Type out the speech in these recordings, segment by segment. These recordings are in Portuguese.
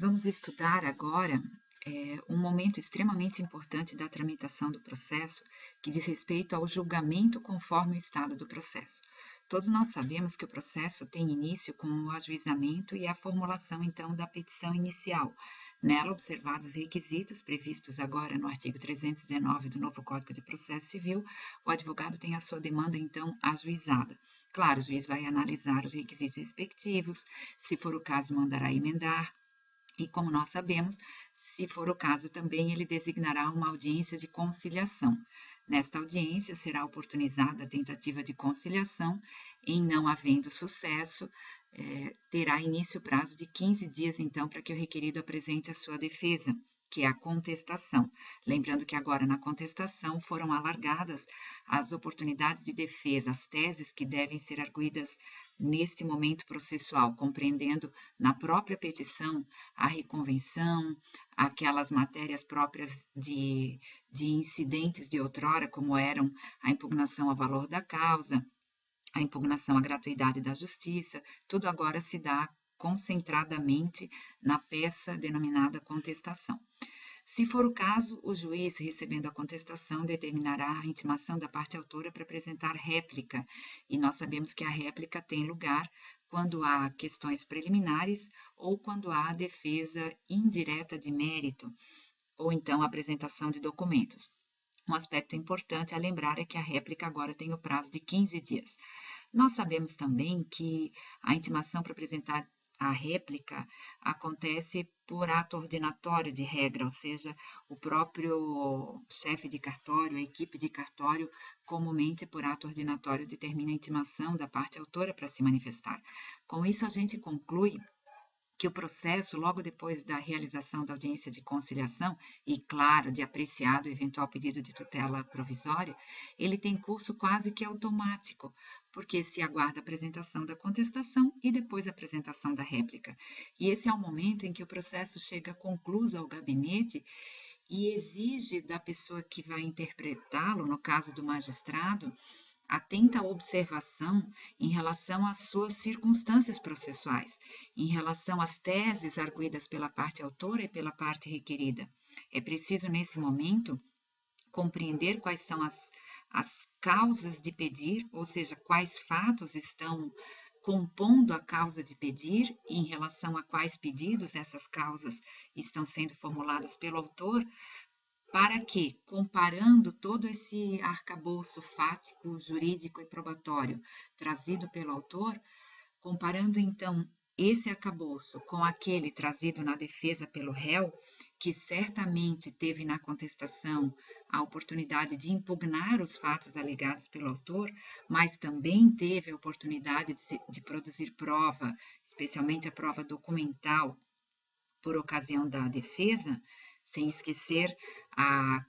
Vamos estudar agora um momento extremamente importante da tramitação do processo, que diz respeito ao julgamento conforme o estado do processo. Todos nós sabemos que o processo tem início com o ajuizamento e a formulação, então, da petição inicial. Nela, observados os requisitos previstos agora no artigo 319 do novo Código de Processo Civil, o advogado tem a sua demanda, então, ajuizada. Claro, o juiz vai analisar os requisitos respectivos, se for o caso, mandará emendar. E, como nós sabemos, se for o caso também, ele designará uma audiência de conciliação. Nesta audiência, será oportunizada a tentativa de conciliação. Em não havendo sucesso, terá início o prazo de 15 dias, então, para que o requerido apresente a sua defesa, que é a contestação. Lembrando que agora, na contestação, foram alargadas as oportunidades de defesa, as teses que devem ser arguidas neste momento processual, compreendendo na própria petição a reconvenção, aquelas matérias próprias de incidentes de outrora, como eram a impugnação ao valor da causa, a impugnação à gratuidade da justiça, tudo agora se dá concentradamente na peça denominada contestação. Se for o caso, o juiz, recebendo a contestação, determinará a intimação da parte autora para apresentar réplica, e nós sabemos que a réplica tem lugar quando há questões preliminares ou quando há defesa indireta de mérito, ou então a apresentação de documentos. Um aspecto importante a lembrar é que a réplica agora tem o prazo de 15 dias. Nós sabemos também que a intimação para apresentar a réplica acontece por ato ordinatório de regra, ou seja, o próprio chefe de cartório, a equipe de cartório, comumente por ato ordinatório determina a intimação da parte autora para se manifestar. Com isso, a gente conclui que o processo, logo depois da realização da audiência de conciliação e, claro, de apreciado o eventual pedido de tutela provisória, ele tem curso quase que automático, porque se aguarda a apresentação da contestação e depois a apresentação da réplica. E esse é o momento em que o processo chega concluso ao gabinete e exige da pessoa que vai interpretá-lo, no caso do magistrado, atenta observação em relação às suas circunstâncias processuais, em relação às teses arguidas pela parte autora e pela parte requerida. É preciso, nesse momento, compreender quais são as causas de pedir, ou seja, quais fatos estão compondo a causa de pedir, e em relação a quais pedidos essas causas estão sendo formuladas pelo autor, para que, comparando todo esse arcabouço fático, jurídico e probatório trazido pelo autor, comparando então esse arcabouço com aquele trazido na defesa pelo réu, que certamente teve na contestação a oportunidade de impugnar os fatos alegados pelo autor, mas também teve a oportunidade de produzir prova, especialmente a prova documental, por ocasião da defesa, sem esquecer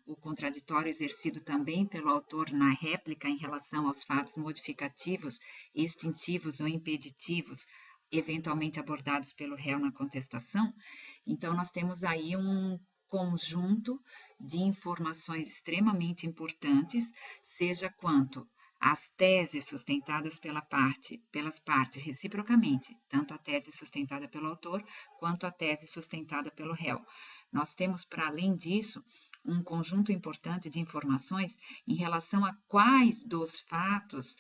o contraditório exercido também pelo autor na réplica em relação aos fatos modificativos, extintivos ou impeditivos, eventualmente abordados pelo réu na contestação. Então, nós temos aí um conjunto de informações extremamente importantes, seja quanto as teses sustentadas pelas partes reciprocamente, tanto a tese sustentada pelo autor quanto a tese sustentada pelo réu. Nós temos, para além disso, um conjunto importante de informações em relação a quais dos fatos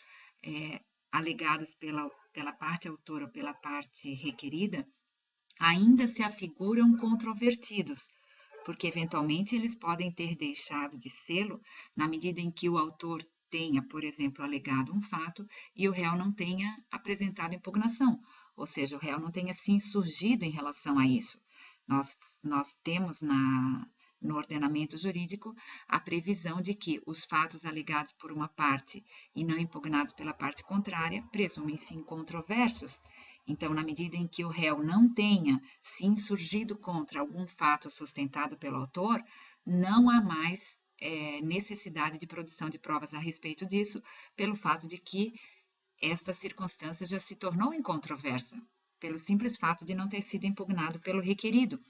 alegados pela parte autora ou pela parte requerida ainda se afiguram controvertidos, porque eventualmente eles podem ter deixado de sê-lo na medida em que o autor tenha, por exemplo, alegado um fato e o réu não tenha apresentado impugnação, ou seja, o réu não tenha se insurgido em relação a isso. Nós temos no ordenamento jurídico a previsão de que os fatos alegados por uma parte e não impugnados pela parte contrária presumem-se incontroversos. Então, na medida em que o réu não tenha se insurgido contra algum fato sustentado pelo autor, não há mais necessidade de produção de provas a respeito disso, pelo fato de que esta circunstância já se tornou incontroversa, pelo simples fato de não ter sido impugnado pelo requerido.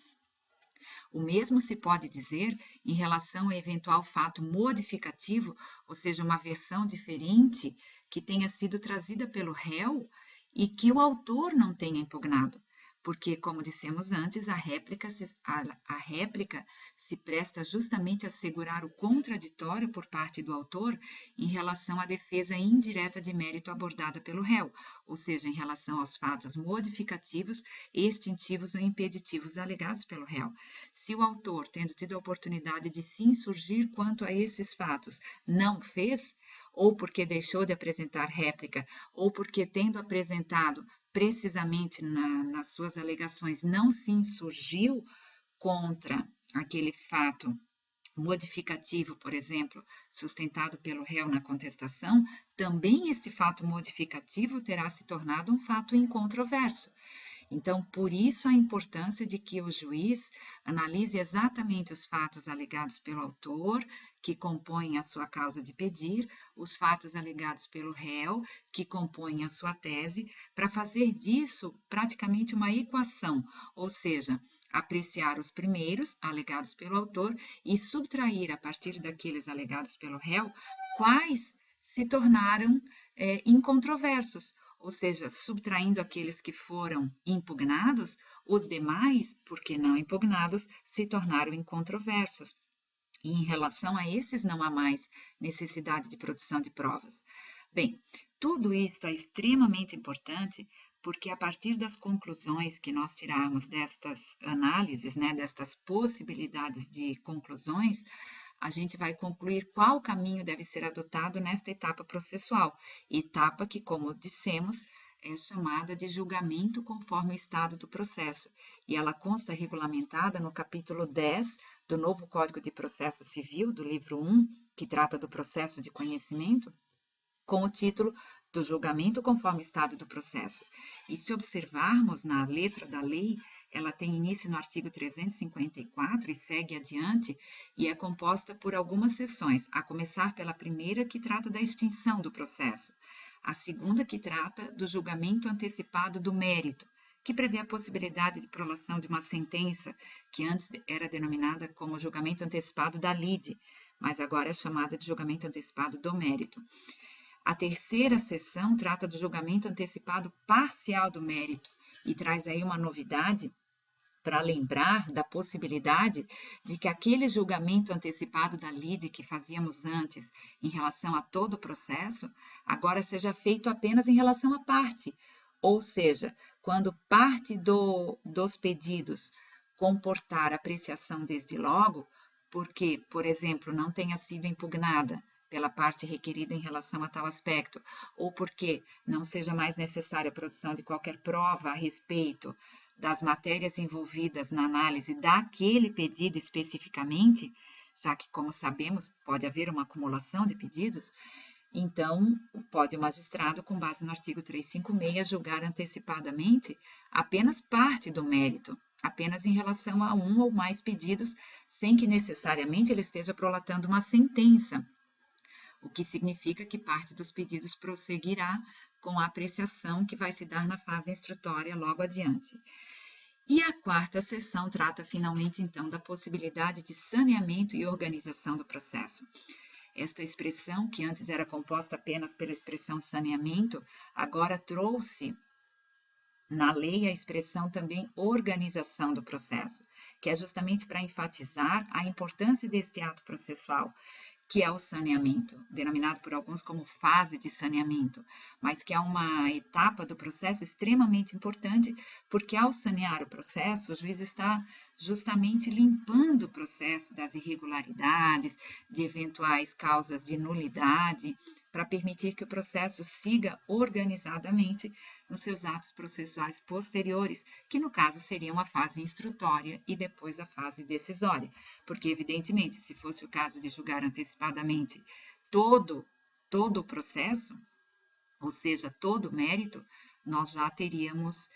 O mesmo se pode dizer em relação a eventual fato modificativo, ou seja, uma versão diferente que tenha sido trazida pelo réu e que o autor não tenha impugnado. porque, como dissemos antes, a réplica se presta justamente a assegurar o contraditório por parte do autor em relação à defesa indireta de mérito abordada pelo réu, ou seja, em relação aos fatos modificativos, extintivos ou impeditivos alegados pelo réu. Se o autor, tendo tido a oportunidade de se insurgir quanto a esses fatos, não fez, ou porque deixou de apresentar réplica, ou porque, tendo apresentado precisamente nas suas alegações, não se insurgiu contra aquele fato modificativo, por exemplo, sustentado pelo réu na contestação, também este fato modificativo terá se tornado um fato incontroverso. Então, por isso a importância de que o juiz analise exatamente os fatos alegados pelo autor, que compõem a sua causa de pedir, os fatos alegados pelo réu, que compõem a sua tese, para fazer disso praticamente uma equação, ou seja, apreciar os primeiros, alegados pelo autor, e subtrair, a partir daqueles alegados pelo réu, quais se tornaram incontroversos, ou seja, subtraindo aqueles que foram impugnados, os demais, porque não impugnados, se tornaram incontroversos. E em relação a esses não há mais necessidade de produção de provas. Bem, tudo isto é extremamente importante porque a partir das conclusões que nós tirarmos destas análises, destas possibilidades de conclusões, a gente vai concluir qual caminho deve ser adotado nesta etapa processual, etapa que, como dissemos, é chamada de julgamento conforme o estado do processo, e ela consta regulamentada no capítulo 10 do novo Código de Processo Civil, do livro 1, que trata do processo de conhecimento, com o título do julgamento conforme o estado do processo. E se observarmos na letra da lei, ela tem início no artigo 354 e segue adiante, e é composta por algumas seções, a começar pela primeira, que trata da extinção do processo, a segunda, que trata do julgamento antecipado do mérito, que prevê a possibilidade de prolação de uma sentença, que antes era denominada como julgamento antecipado da lide, mas agora é chamada de julgamento antecipado do mérito. A terceira seção trata do julgamento antecipado parcial do mérito e traz aí uma novidade para lembrar da possibilidade de que aquele julgamento antecipado da lide que fazíamos antes em relação a todo o processo, agora seja feito apenas em relação à parte, ou seja, quando parte dos pedidos comportar apreciação desde logo, porque, por exemplo, não tenha sido impugnada pela parte requerida em relação a tal aspecto, ou porque não seja mais necessária a produção de qualquer prova a respeito das matérias envolvidas na análise daquele pedido especificamente, já que, como sabemos, pode haver uma acumulação de pedidos, então pode o magistrado, com base no artigo 356, julgar antecipadamente apenas parte do mérito, apenas em relação a um ou mais pedidos, sem que necessariamente ele esteja prolatando uma sentença, o que significa que parte dos pedidos prosseguirá com a apreciação que vai se dar na fase instrutória logo adiante. E a quarta seção trata finalmente, então, da possibilidade de saneamento e organização do processo. Esta expressão, que antes era composta apenas pela expressão saneamento, agora trouxe na lei a expressão também organização do processo, que é justamente para enfatizar a importância deste ato processual, que é o saneamento, denominado por alguns como fase de saneamento, mas que é uma etapa do processo extremamente importante, porque ao sanear o processo, o juiz está justamente limpando o processo das irregularidades, de eventuais causas de nulidade, para permitir que o processo siga organizadamente nos seus atos processuais posteriores, que no caso seriam a fase instrutória e depois a fase decisória, porque evidentemente, se fosse o caso de julgar antecipadamente todo o processo, ou seja, todo o mérito, nós já teríamos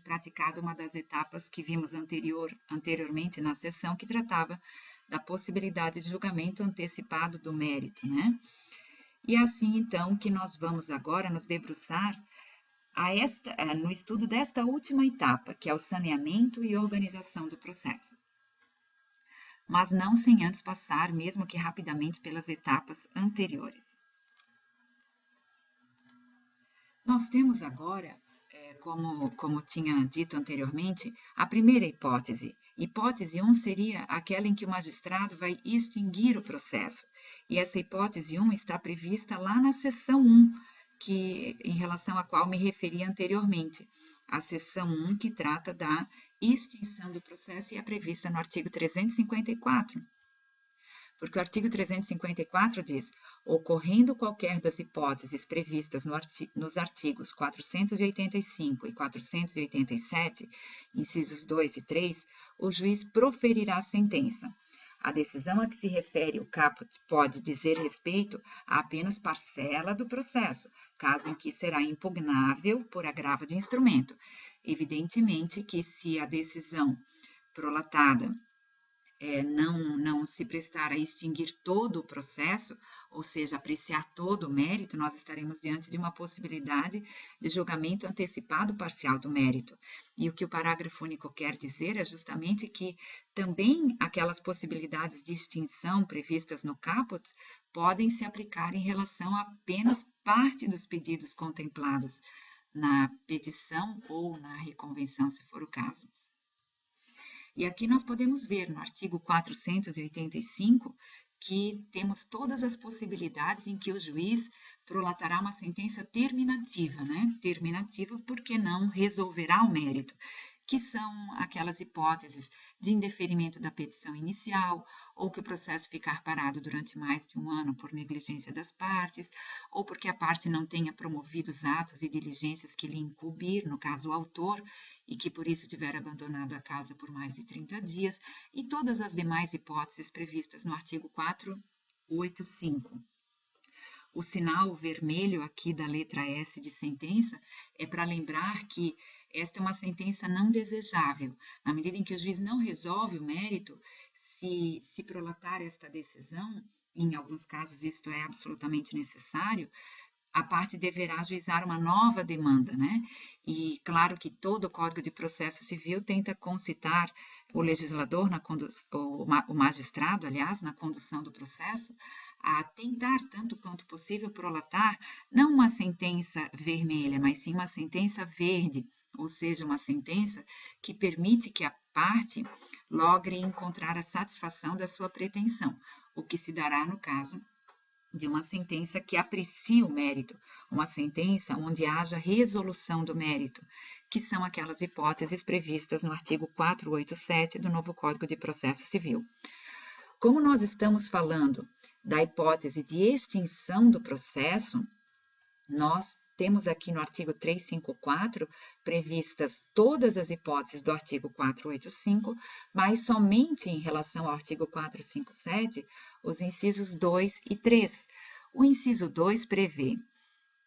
praticado uma das etapas que vimos anteriormente na sessão, que tratava da possibilidade de julgamento antecipado do mérito, né? E assim, então, que nós vamos agora nos debruçar no estudo desta última etapa, que é o saneamento e organização do processo. Mas não sem antes passar, mesmo que rapidamente, pelas etapas anteriores. Nós temos agora como tinha dito anteriormente, a primeira hipótese. Hipótese 1 seria aquela em que o magistrado vai extinguir o processo. E essa hipótese 1 está prevista lá na seção 1, em relação à qual me referi anteriormente. A seção 1 que trata da extinção do processo e é prevista no artigo 354. Porque o artigo 354 diz: ocorrendo qualquer das hipóteses previstas nos artigos 485 e 487, incisos 2 e 3, o juiz proferirá a sentença. A decisão a que se refere o caput pode dizer respeito a apenas parcela do processo, caso em que será impugnável por agravo de instrumento. Evidentemente que se a decisão prolatada não se prestar a extinguir todo o processo, ou seja, apreciar todo o mérito, nós estaremos diante de uma possibilidade de julgamento antecipado parcial do mérito. E o que o parágrafo único quer dizer é justamente que também aquelas possibilidades de extinção previstas no caput podem se aplicar em relação a apenas parte dos pedidos contemplados na petição ou na reconvenção, se for o caso. E aqui nós podemos ver no artigo 485 que temos todas as possibilidades em que o juiz prolatará uma sentença terminativa, né? Terminativa porque não resolverá o mérito, que são aquelas hipóteses de indeferimento da petição inicial, ou que o processo ficar parado durante mais de um ano por negligência das partes, ou porque a parte não tenha promovido os atos e diligências que lhe incumbir, no caso o autor, e que por isso tiver abandonado a casa por mais de 30 dias, e todas as demais hipóteses previstas no artigo 485. O sinal vermelho aqui da letra S de sentença é para lembrar que esta é uma sentença não desejável. Na medida em que o juiz não resolve o mérito, se prolatar esta decisão, em alguns casos isto é absolutamente necessário, a parte deverá ajuizar uma nova demanda, né? E claro que todo o Código de Processo Civil tenta concitar o legislador, o magistrado, aliás, na condução do processo, a tentar, tanto quanto possível, prolatar não uma sentença vermelha, mas sim uma sentença verde, ou seja, uma sentença que permite que a parte logre encontrar a satisfação da sua pretensão, o que se dará no caso de uma sentença que aprecie o mérito, uma sentença onde haja resolução do mérito, que são aquelas hipóteses previstas no artigo 487 do novo Código de Processo Civil. Como nós estamos falando da hipótese de extinção do processo, nós temos aqui no artigo 354 previstas todas as hipóteses do artigo 485, mas somente em relação ao artigo 457, os incisos 2 e 3. O inciso 2 prevê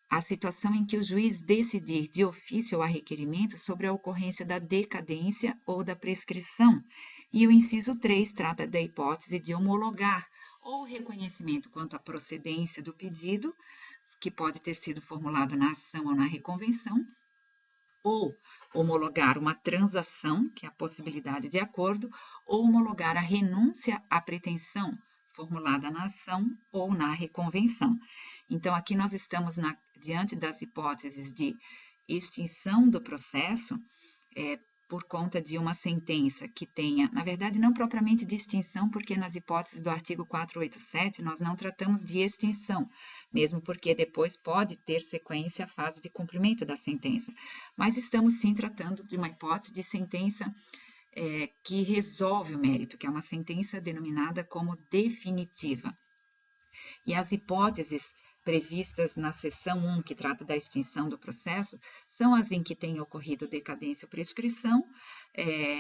a situação em que o juiz decidir de ofício ou a requerimento sobre a ocorrência da decadência ou da prescrição. E o inciso 3 trata da hipótese de homologar ou reconhecimento quanto à procedência do pedido, que pode ter sido formulado na ação ou na reconvenção, ou homologar uma transação, que é a possibilidade de acordo, ou homologar a renúncia à pretensão, formulada na ação ou na reconvenção. Então, aqui nós estamos diante das hipóteses de extinção do processo, por conta de uma sentença que tenha, na verdade, não propriamente de extinção, porque nas hipóteses do artigo 487 nós não tratamos de extinção, mesmo porque depois pode ter sequência a fase de cumprimento da sentença. Mas estamos sim tratando de uma hipótese de sentença que resolve o mérito, que é uma sentença denominada como definitiva. E as hipóteses previstas na seção 1, que trata da extinção do processo, são as em que tem ocorrido decadência ou prescrição,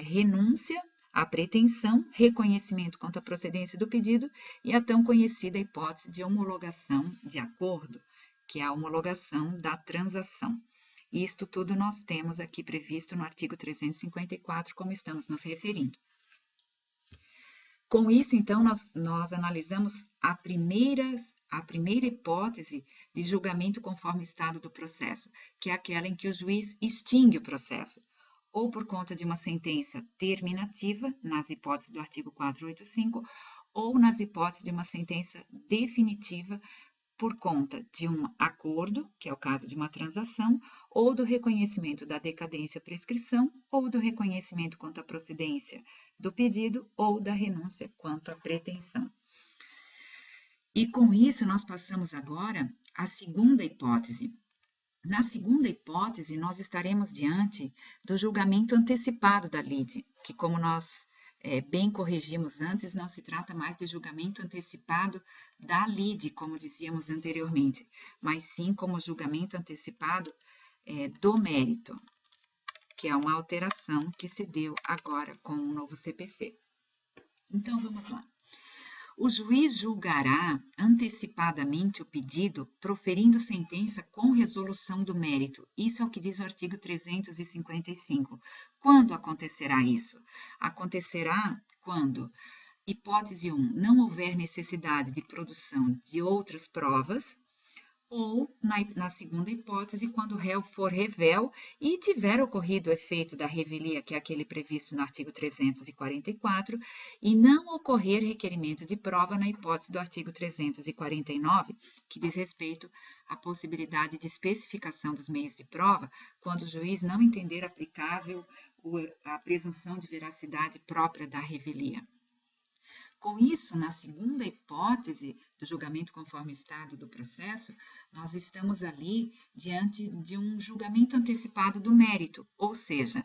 renúncia à pretensão, reconhecimento quanto à procedência do pedido e a tão conhecida hipótese de homologação de acordo, que é a homologação da transação. Isto tudo nós temos aqui previsto no artigo 354, como estamos nos referindo. Com isso, então, nós analisamos a primeira hipótese de julgamento conforme o estado do processo, que é aquela em que o juiz extingue o processo, ou por conta de uma sentença terminativa, nas hipóteses do artigo 485, ou nas hipóteses de uma sentença definitiva, por conta de um acordo, que é o caso de uma transação, ou do reconhecimento da decadência prescrição, ou do reconhecimento quanto à procedência do pedido, ou da renúncia quanto à pretensão. E com isso, nós passamos agora à segunda hipótese. Na segunda hipótese, nós estaremos diante do julgamento antecipado da lide, que, como nós bem corrigimos antes, não se trata mais de julgamento antecipado da lide, como dizíamos anteriormente, mas sim como julgamento antecipado do mérito, que é uma alteração que se deu agora com o novo CPC. Então, vamos lá. O juiz julgará antecipadamente o pedido, proferindo sentença com resolução do mérito. Isso é o que diz o artigo 355. Quando acontecerá isso? Acontecerá quando, hipótese 1, não houver necessidade de produção de outras provas, ou, na segunda hipótese, quando o réu for revel e tiver ocorrido o efeito da revelia, que é aquele previsto no artigo 344, e não ocorrer requerimento de prova na hipótese do artigo 349, que diz respeito à possibilidade de especificação dos meios de prova, quando o juiz não entender aplicável a presunção de veracidade própria da revelia. Com isso, na segunda hipótese do julgamento conforme estado do processo, nós estamos ali diante de um julgamento antecipado do mérito, ou seja,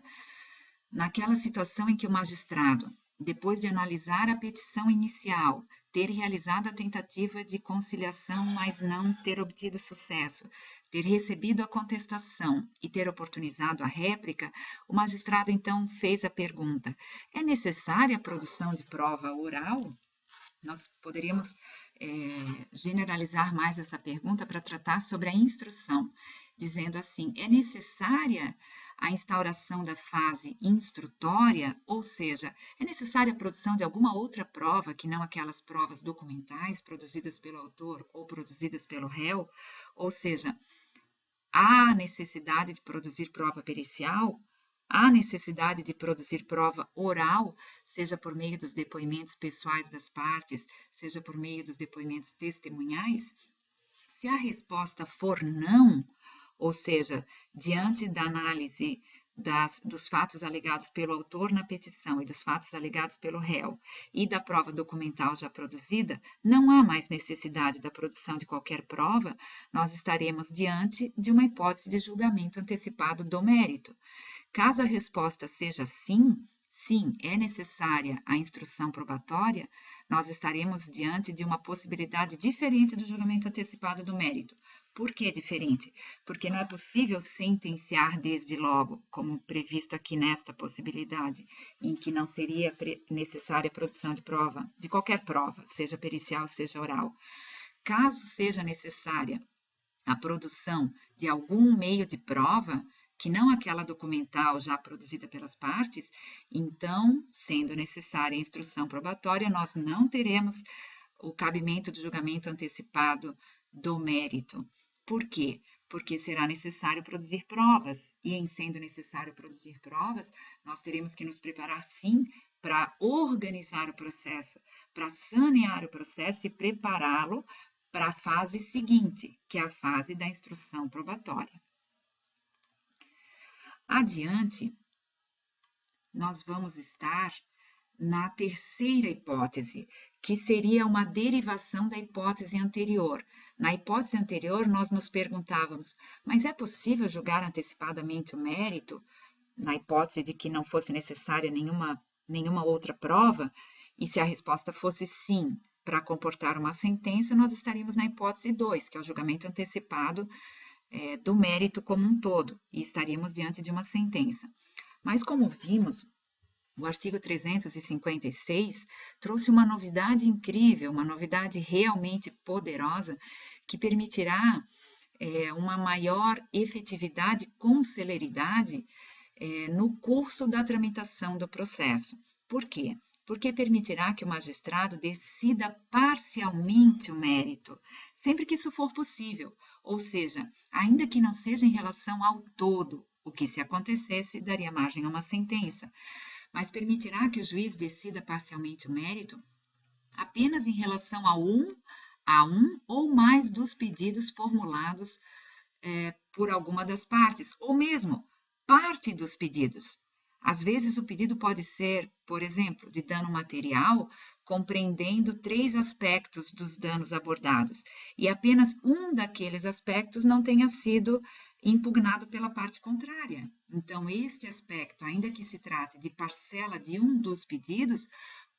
naquela situação em que o magistrado, depois de analisar a petição inicial, ter realizado a tentativa de conciliação, mas não ter obtido sucesso, ter recebido a contestação e ter oportunizado a réplica, o magistrado então fez a pergunta: é necessária a produção de prova oral? Nós poderíamos generalizar mais essa pergunta para tratar sobre a instrução, dizendo assim: é necessária a instauração da fase instrutória, ou seja, é necessária a produção de alguma outra prova que não aquelas provas documentais produzidas pelo autor ou produzidas pelo réu, ou seja, há necessidade de produzir prova pericial, há necessidade de produzir prova oral, seja por meio dos depoimentos pessoais das partes, seja por meio dos depoimentos testemunhais? Se a resposta for não, ou seja, diante da análise dos fatos alegados pelo autor na petição e dos fatos alegados pelo réu e da prova documental já produzida, não há mais necessidade da produção de qualquer prova, nós estaremos diante de uma hipótese de julgamento antecipado do mérito. Caso a resposta seja sim, sim, é necessária a instrução probatória, nós estaremos diante de uma possibilidade diferente do julgamento antecipado do mérito. Por que diferente? Porque não é possível sentenciar desde logo, como previsto aqui nesta possibilidade, em que não seria necessária a produção de prova, de qualquer prova, seja pericial, seja oral. Caso seja necessária a produção de algum meio de prova, que não aquela documental já produzida pelas partes, então, sendo necessária a instrução probatória, nós não teremos o cabimento do julgamento antecipado do mérito. Por quê? Porque será necessário produzir provas, e em sendo necessário produzir provas, nós teremos que nos preparar, sim, para organizar o processo, para sanear o processo e prepará-lo para a fase seguinte, que é a fase da instrução probatória. Adiante, nós vamos estar na terceira hipótese, que seria uma derivação da hipótese anterior. Na hipótese anterior, nós nos perguntávamos, mas é possível julgar antecipadamente o mérito, na hipótese de que não fosse necessária nenhuma outra prova? E se a resposta fosse sim, para comportar uma sentença, nós estaríamos na hipótese 2, que é o julgamento antecipado do mérito como um todo, e estaríamos diante de uma sentença. Mas como vimos, o artigo 356 trouxe uma novidade incrível, uma novidade realmente poderosa, que permitirá uma maior efetividade com celeridade no curso da tramitação do processo. Por quê? Porque permitirá que o magistrado decida parcialmente o mérito, sempre que isso for possível, ou seja, ainda que não seja em relação ao todo, o que se acontecesse daria margem a uma sentença, mas permitirá que o juiz decida parcialmente o mérito apenas em relação a um, a um ou mais dos pedidos formulados por alguma das partes, ou mesmo parte dos pedidos. Às vezes, o pedido pode ser, por exemplo, de dano material, compreendendo 3 aspectos dos danos abordados, e apenas um daqueles aspectos não tenha sido impugnado pela parte contrária. Então, este aspecto, ainda que se trate de parcela de um dos pedidos,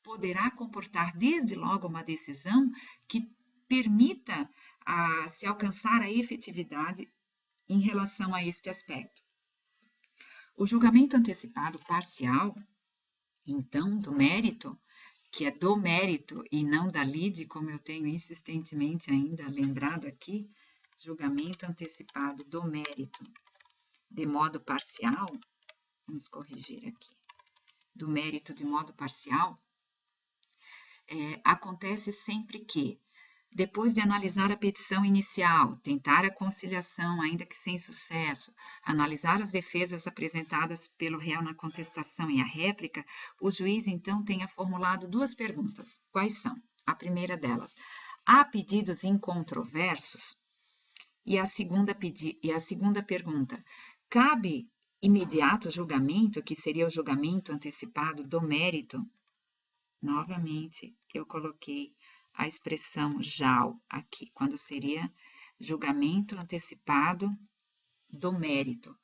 poderá comportar desde logo uma decisão que permita se alcançar a efetividade em relação a este aspecto. O julgamento antecipado parcial, então, do mérito, que é do mérito e não da lide, como eu tenho insistentemente ainda lembrado aqui, julgamento antecipado do mérito de modo parcial, vamos corrigir aqui, do mérito de modo parcial, acontece sempre que, depois de analisar a petição inicial, tentar a conciliação, ainda que sem sucesso, analisar as defesas apresentadas pelo réu na contestação e a réplica, o juiz então tenha formulado 2 perguntas. Quais são? A primeira delas, há pedidos incontroversos? E a segunda pergunta, cabe imediato julgamento, que seria o julgamento antecipado do mérito? Novamente, eu coloquei a expressão JAL aqui, quando seria julgamento antecipado do mérito.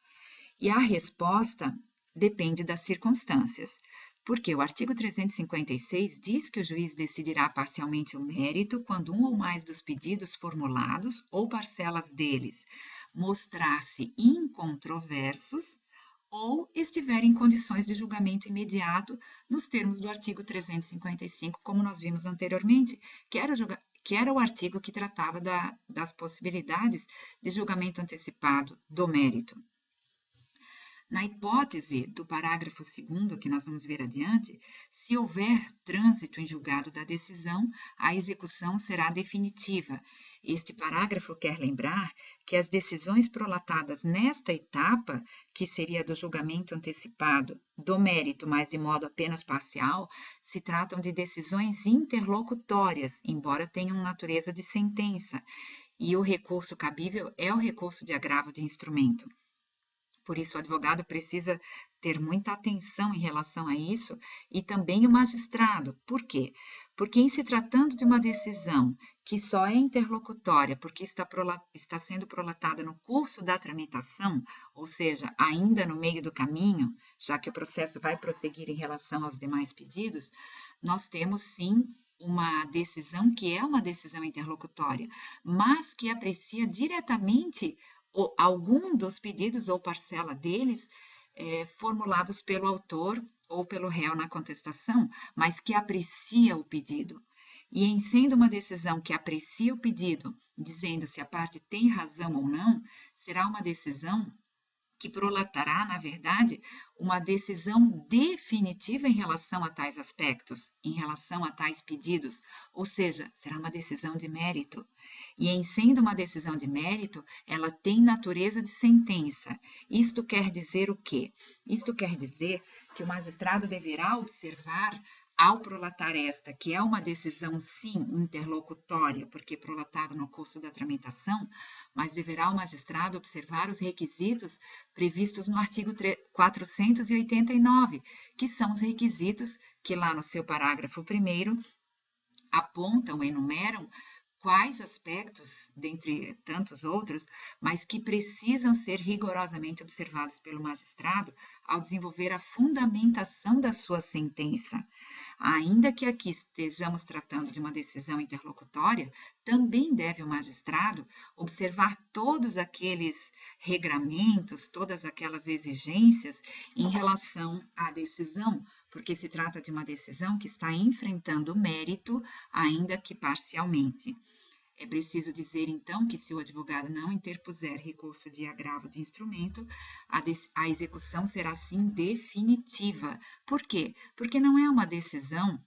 E a resposta depende das circunstâncias, porque o artigo 356 diz que o juiz decidirá parcialmente o mérito quando um ou mais dos pedidos formulados ou parcelas deles mostrar-se incontroversos ou estiver em condições de julgamento imediato nos termos do artigo 355, como nós vimos anteriormente, que era o artigo que tratava das possibilidades de julgamento antecipado do mérito. Na hipótese do parágrafo 2º, que nós vamos ver adiante, se houver trânsito em julgado da decisão, a execução será definitiva. Este parágrafo quer lembrar que as decisões prolatadas nesta etapa, que seria do julgamento antecipado do mérito, mas de modo apenas parcial, se tratam de decisões interlocutórias, embora tenham natureza de sentença, e o recurso cabível é o recurso de agravo de instrumento. Por isso, o advogado precisa ter muita atenção em relação a isso e também o magistrado. Por quê? Porque em se tratando de uma decisão que só é interlocutória porque está sendo prolatada no curso da tramitação, ou seja, ainda no meio do caminho, já que o processo vai prosseguir em relação aos demais pedidos, nós temos sim uma decisão que é uma decisão interlocutória, mas que aprecia diretamente algum dos pedidos ou parcela deles formulados pelo autor ou pelo réu na contestação, mas que aprecia o pedido. E em sendo uma decisão que aprecia o pedido, dizendo se a parte tem razão ou não, será uma decisão que prolatará, na verdade, uma decisão definitiva em relação a tais aspectos, em relação a tais pedidos, ou seja, será uma decisão de mérito. E em sendo uma decisão de mérito, ela tem natureza de sentença. Isto quer dizer o quê? Isto quer dizer que o magistrado deverá observar ao prolatar esta, que é uma decisão, sim, interlocutória, porque prolatada no curso da tramitação, mas deverá o magistrado observar os requisitos previstos no artigo 489, que são os requisitos que lá no seu parágrafo 1º apontam, enumeram quais aspectos, dentre tantos outros, mas que precisam ser rigorosamente observados pelo magistrado ao desenvolver a fundamentação da sua sentença. Ainda que aqui estejamos tratando de uma decisão interlocutória, também deve o magistrado observar todos aqueles regramentos, todas aquelas exigências em relação à decisão, porque se trata de uma decisão que está enfrentando o mérito, ainda que parcialmente. É preciso dizer, então, que se o advogado não interpuser recurso de agravo de instrumento, a execução será, sim, definitiva. Por quê? Porque não é uma decisão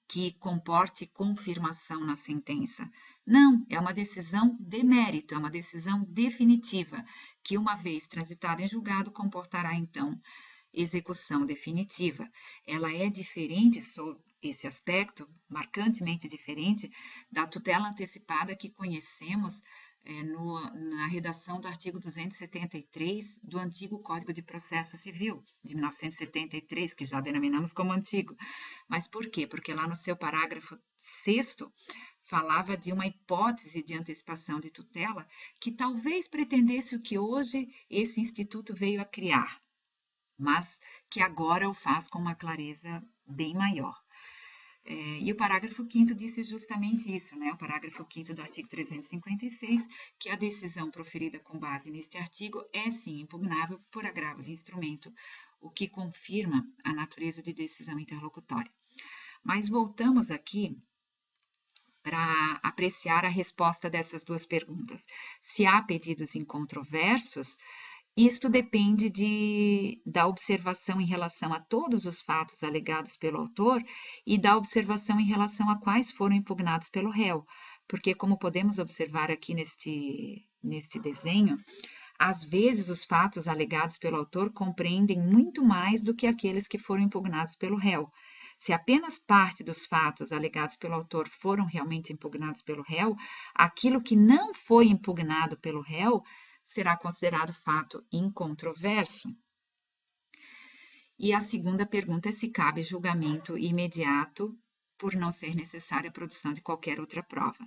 que comporte confirmação na sentença. Não, é uma decisão de mérito, é uma decisão definitiva, que, uma vez transitada em julgado, comportará, então, execução definitiva. Ela é diferente sob esse aspecto, marcantemente diferente da tutela antecipada que conhecemos na redação do artigo 273 do antigo Código de Processo Civil, de 1973, que já denominamos como antigo. Mas por quê? Porque lá no seu parágrafo 6º, falava de uma hipótese de antecipação de tutela que talvez pretendesse o que hoje esse instituto veio a criar, mas que agora o faz com uma clareza bem maior. E o parágrafo 5º disse justamente isso, né? O parágrafo 5º do artigo 356, que a decisão proferida com base neste artigo é sim impugnável por agravo de instrumento, o que confirma a natureza de decisão interlocutória. Mas voltamos aqui para apreciar a resposta dessas duas perguntas. Se há pedidos incontroversos, isto depende da observação em relação a todos os fatos alegados pelo autor e da observação em relação a quais foram impugnados pelo réu, porque, como podemos observar aqui neste desenho, às vezes os fatos alegados pelo autor compreendem muito mais do que aqueles que foram impugnados pelo réu. Se apenas parte dos fatos alegados pelo autor foram realmente impugnados pelo réu, aquilo que não foi impugnado pelo réu será considerado fato incontroverso. E a segunda pergunta é se cabe julgamento imediato por não ser necessária a produção de qualquer outra prova.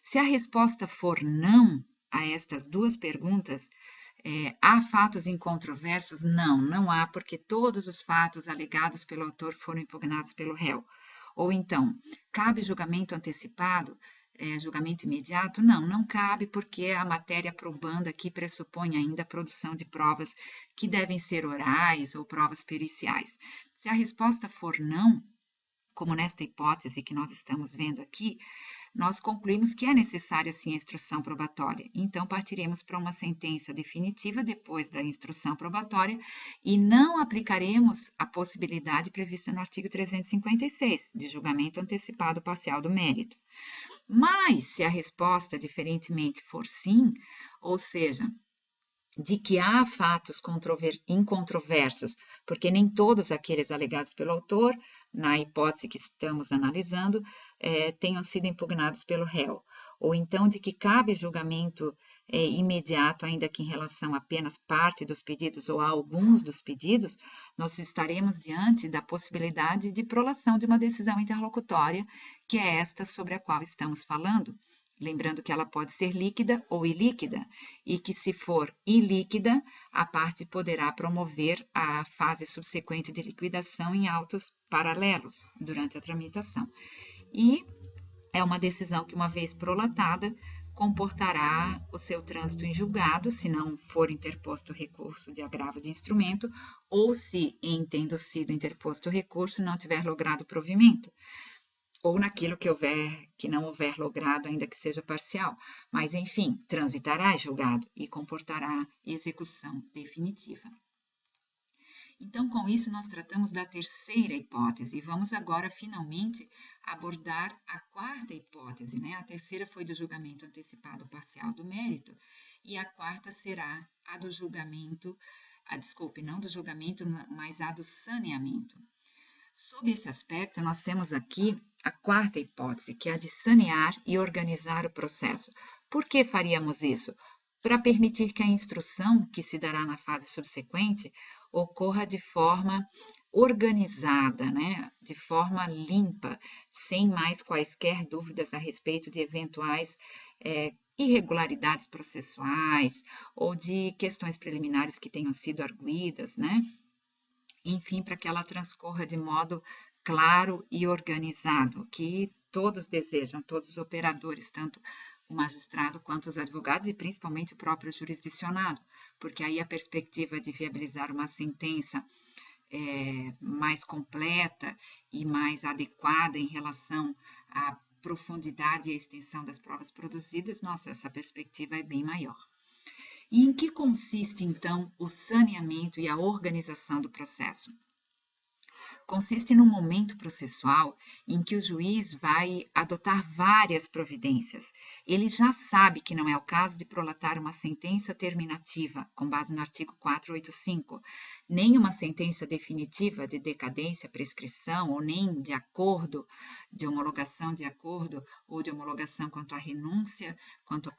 Se a resposta for não a estas duas perguntas, há fatos incontroversos? Não há, porque todos os fatos alegados pelo autor foram impugnados pelo réu. Ou então, cabe julgamento antecipado? Julgamento imediato? Não cabe, porque a matéria probanda aqui pressupõe ainda a produção de provas que devem ser orais ou provas periciais. Se a resposta for não, como nesta hipótese que nós estamos vendo aqui, nós concluímos que é necessária sim a instrução probatória. Então, partiremos para uma sentença definitiva depois da instrução probatória e não aplicaremos a possibilidade prevista no artigo 356, de julgamento antecipado parcial do mérito. Mas, se a resposta diferentemente for sim, ou seja, de que há fatos incontroversos, porque nem todos aqueles alegados pelo autor, na hipótese que estamos analisando, tenham sido impugnados pelo réu, ou então de que cabe julgamento imediato, ainda que em relação a apenas parte dos pedidos ou a alguns dos pedidos, nós estaremos diante da possibilidade de prolação de uma decisão interlocutória, que é esta sobre a qual estamos falando. Lembrando que ela pode ser líquida ou ilíquida, e que, se for ilíquida, a parte poderá promover a fase subsequente de liquidação em autos paralelos durante a tramitação. E é uma decisão que, uma vez prolatada, comportará o seu trânsito em julgado, se não for interposto recurso de agravo de instrumento, ou se, em tendo sido interposto recurso, não tiver logrado provimento, ou naquilo que não houver logrado, ainda que seja parcial, mas enfim, transitará julgado e comportará execução definitiva. Então, com isso, nós tratamos da terceira hipótese e vamos agora, finalmente, abordar a quarta hipótese, né? A terceira foi do julgamento antecipado parcial do mérito e a quarta será a do julgamento, não do julgamento, mas a do saneamento. Sob esse aspecto, nós temos aqui a quarta hipótese, que é a de sanear e organizar o processo. Por que faríamos isso? Para permitir que a instrução, que se dará na fase subsequente, ocorra de forma organizada, né? De forma limpa, sem mais quaisquer dúvidas a respeito de eventuais irregularidades processuais ou de questões preliminares que tenham sido arguidas, né? Enfim, para que ela transcorra de modo claro e organizado, que todos desejam, todos os operadores, tanto o magistrado quanto os advogados e principalmente o próprio jurisdicionado, porque aí a perspectiva de viabilizar uma sentença mais completa e mais adequada em relação à profundidade e à extensão das provas produzidas, nossa, essa perspectiva é bem maior. E em que consiste, então, o saneamento e a organização do processo? consiste num momento processual em que o juiz vai adotar várias providências. Ele já sabe que não é o caso de prolatar uma sentença terminativa, com base no artigo 485, nem uma sentença definitiva de decadência, prescrição, ou nem de acordo, de homologação de acordo, ou de homologação quanto à renúncia, quanto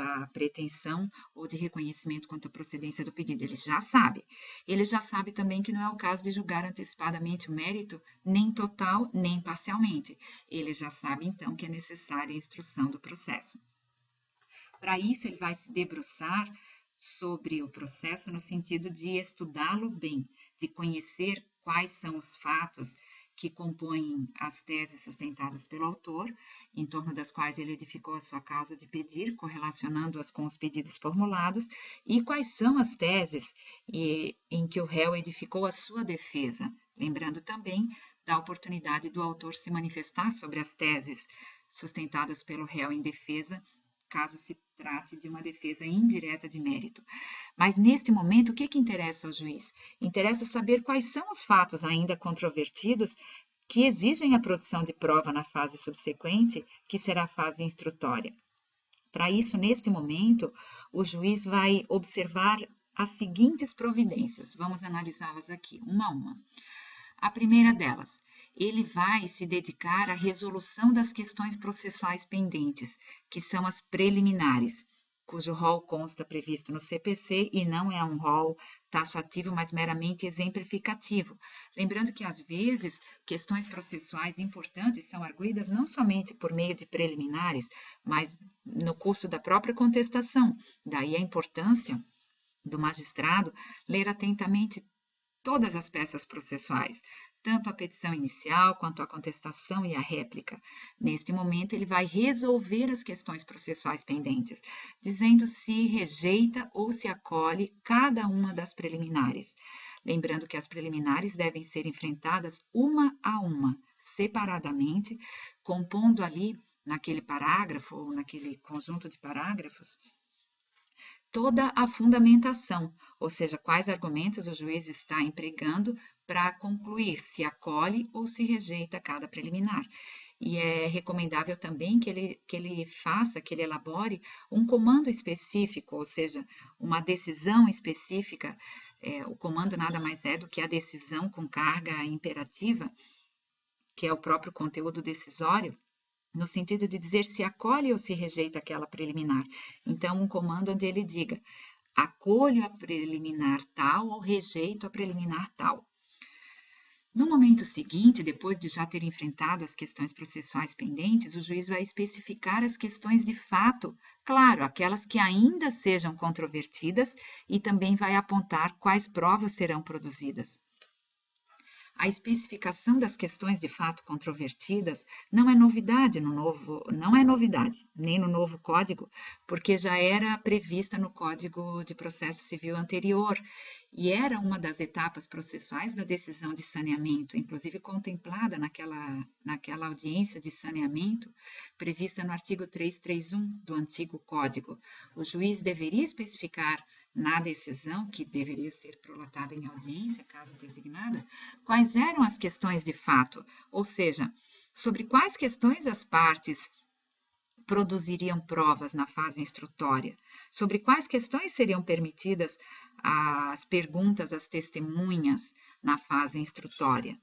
à pretensão, ou de reconhecimento quanto à procedência do pedido. Ele já sabe. Ele já sabe também que não é o caso de julgar antecipadamente o mérito, nem total, nem parcialmente. Ele já sabe, então, que é necessária a instrução do processo. Para isso, ele vai se debruçar sobre o processo no sentido de estudá-lo bem, de conhecer quais são os fatos que compõem as teses sustentadas pelo autor, em torno das quais ele edificou a sua causa de pedir, correlacionando-as com os pedidos formulados, e quais são as teses em que o réu edificou a sua defesa, lembrando também da oportunidade do autor se manifestar sobre as teses sustentadas pelo réu em defesa, caso se trate de uma defesa indireta de mérito. Mas, neste momento, o que interessa ao juiz? Interessa saber quais são os fatos ainda controvertidos que exigem a produção de prova na fase subsequente, que será a fase instrutória. Para isso, neste momento, o juiz vai observar as seguintes providências. Vamos analisá-las aqui, uma a uma. A primeira delas, ele vai se dedicar à resolução das questões processuais pendentes, que são as preliminares, cujo rol consta previsto no CPC e não é um rol taxativo, mas meramente exemplificativo. Lembrando que, às vezes, questões processuais importantes são arguidas não somente por meio de preliminares, mas no curso da própria contestação. Daí a importância do magistrado ler atentamente todas as peças processuais, tanto a petição inicial quanto a contestação e a réplica. Neste momento, ele vai resolver as questões processuais pendentes, dizendo se rejeita ou se acolhe cada uma das preliminares. Lembrando que as preliminares devem ser enfrentadas uma a uma, separadamente, compondo ali, naquele parágrafo ou naquele conjunto de parágrafos, toda a fundamentação, ou seja, quais argumentos o juiz está empregando para concluir se acolhe ou se rejeita cada preliminar. E é recomendável também que ele faça, que ele elabore um comando específico, ou seja, uma decisão específica. O comando nada mais é do que a decisão com carga imperativa, que é o próprio conteúdo decisório, no sentido de dizer se acolhe ou se rejeita aquela preliminar. Então, um comando onde ele diga, acolho a preliminar tal ou rejeito a preliminar tal. No momento seguinte, depois de já ter enfrentado as questões processuais pendentes, o juiz vai especificar as questões de fato, claro, aquelas que ainda sejam controvertidas, e também vai apontar quais provas serão produzidas. A especificação das questões de fato controvertidas não é novidade nem no novo código, porque já era prevista no Código de Processo Civil anterior e era uma das etapas processuais da decisão de saneamento, inclusive contemplada naquela audiência de saneamento prevista no artigo 331 do antigo Código. O juiz deveria especificar na decisão, que deveria ser prolatada em audiência, caso designada, quais eram as questões de fato, ou seja, sobre quais questões as partes produziriam provas na fase instrutória, sobre quais questões seriam permitidas as perguntas às testemunhas na fase instrutória.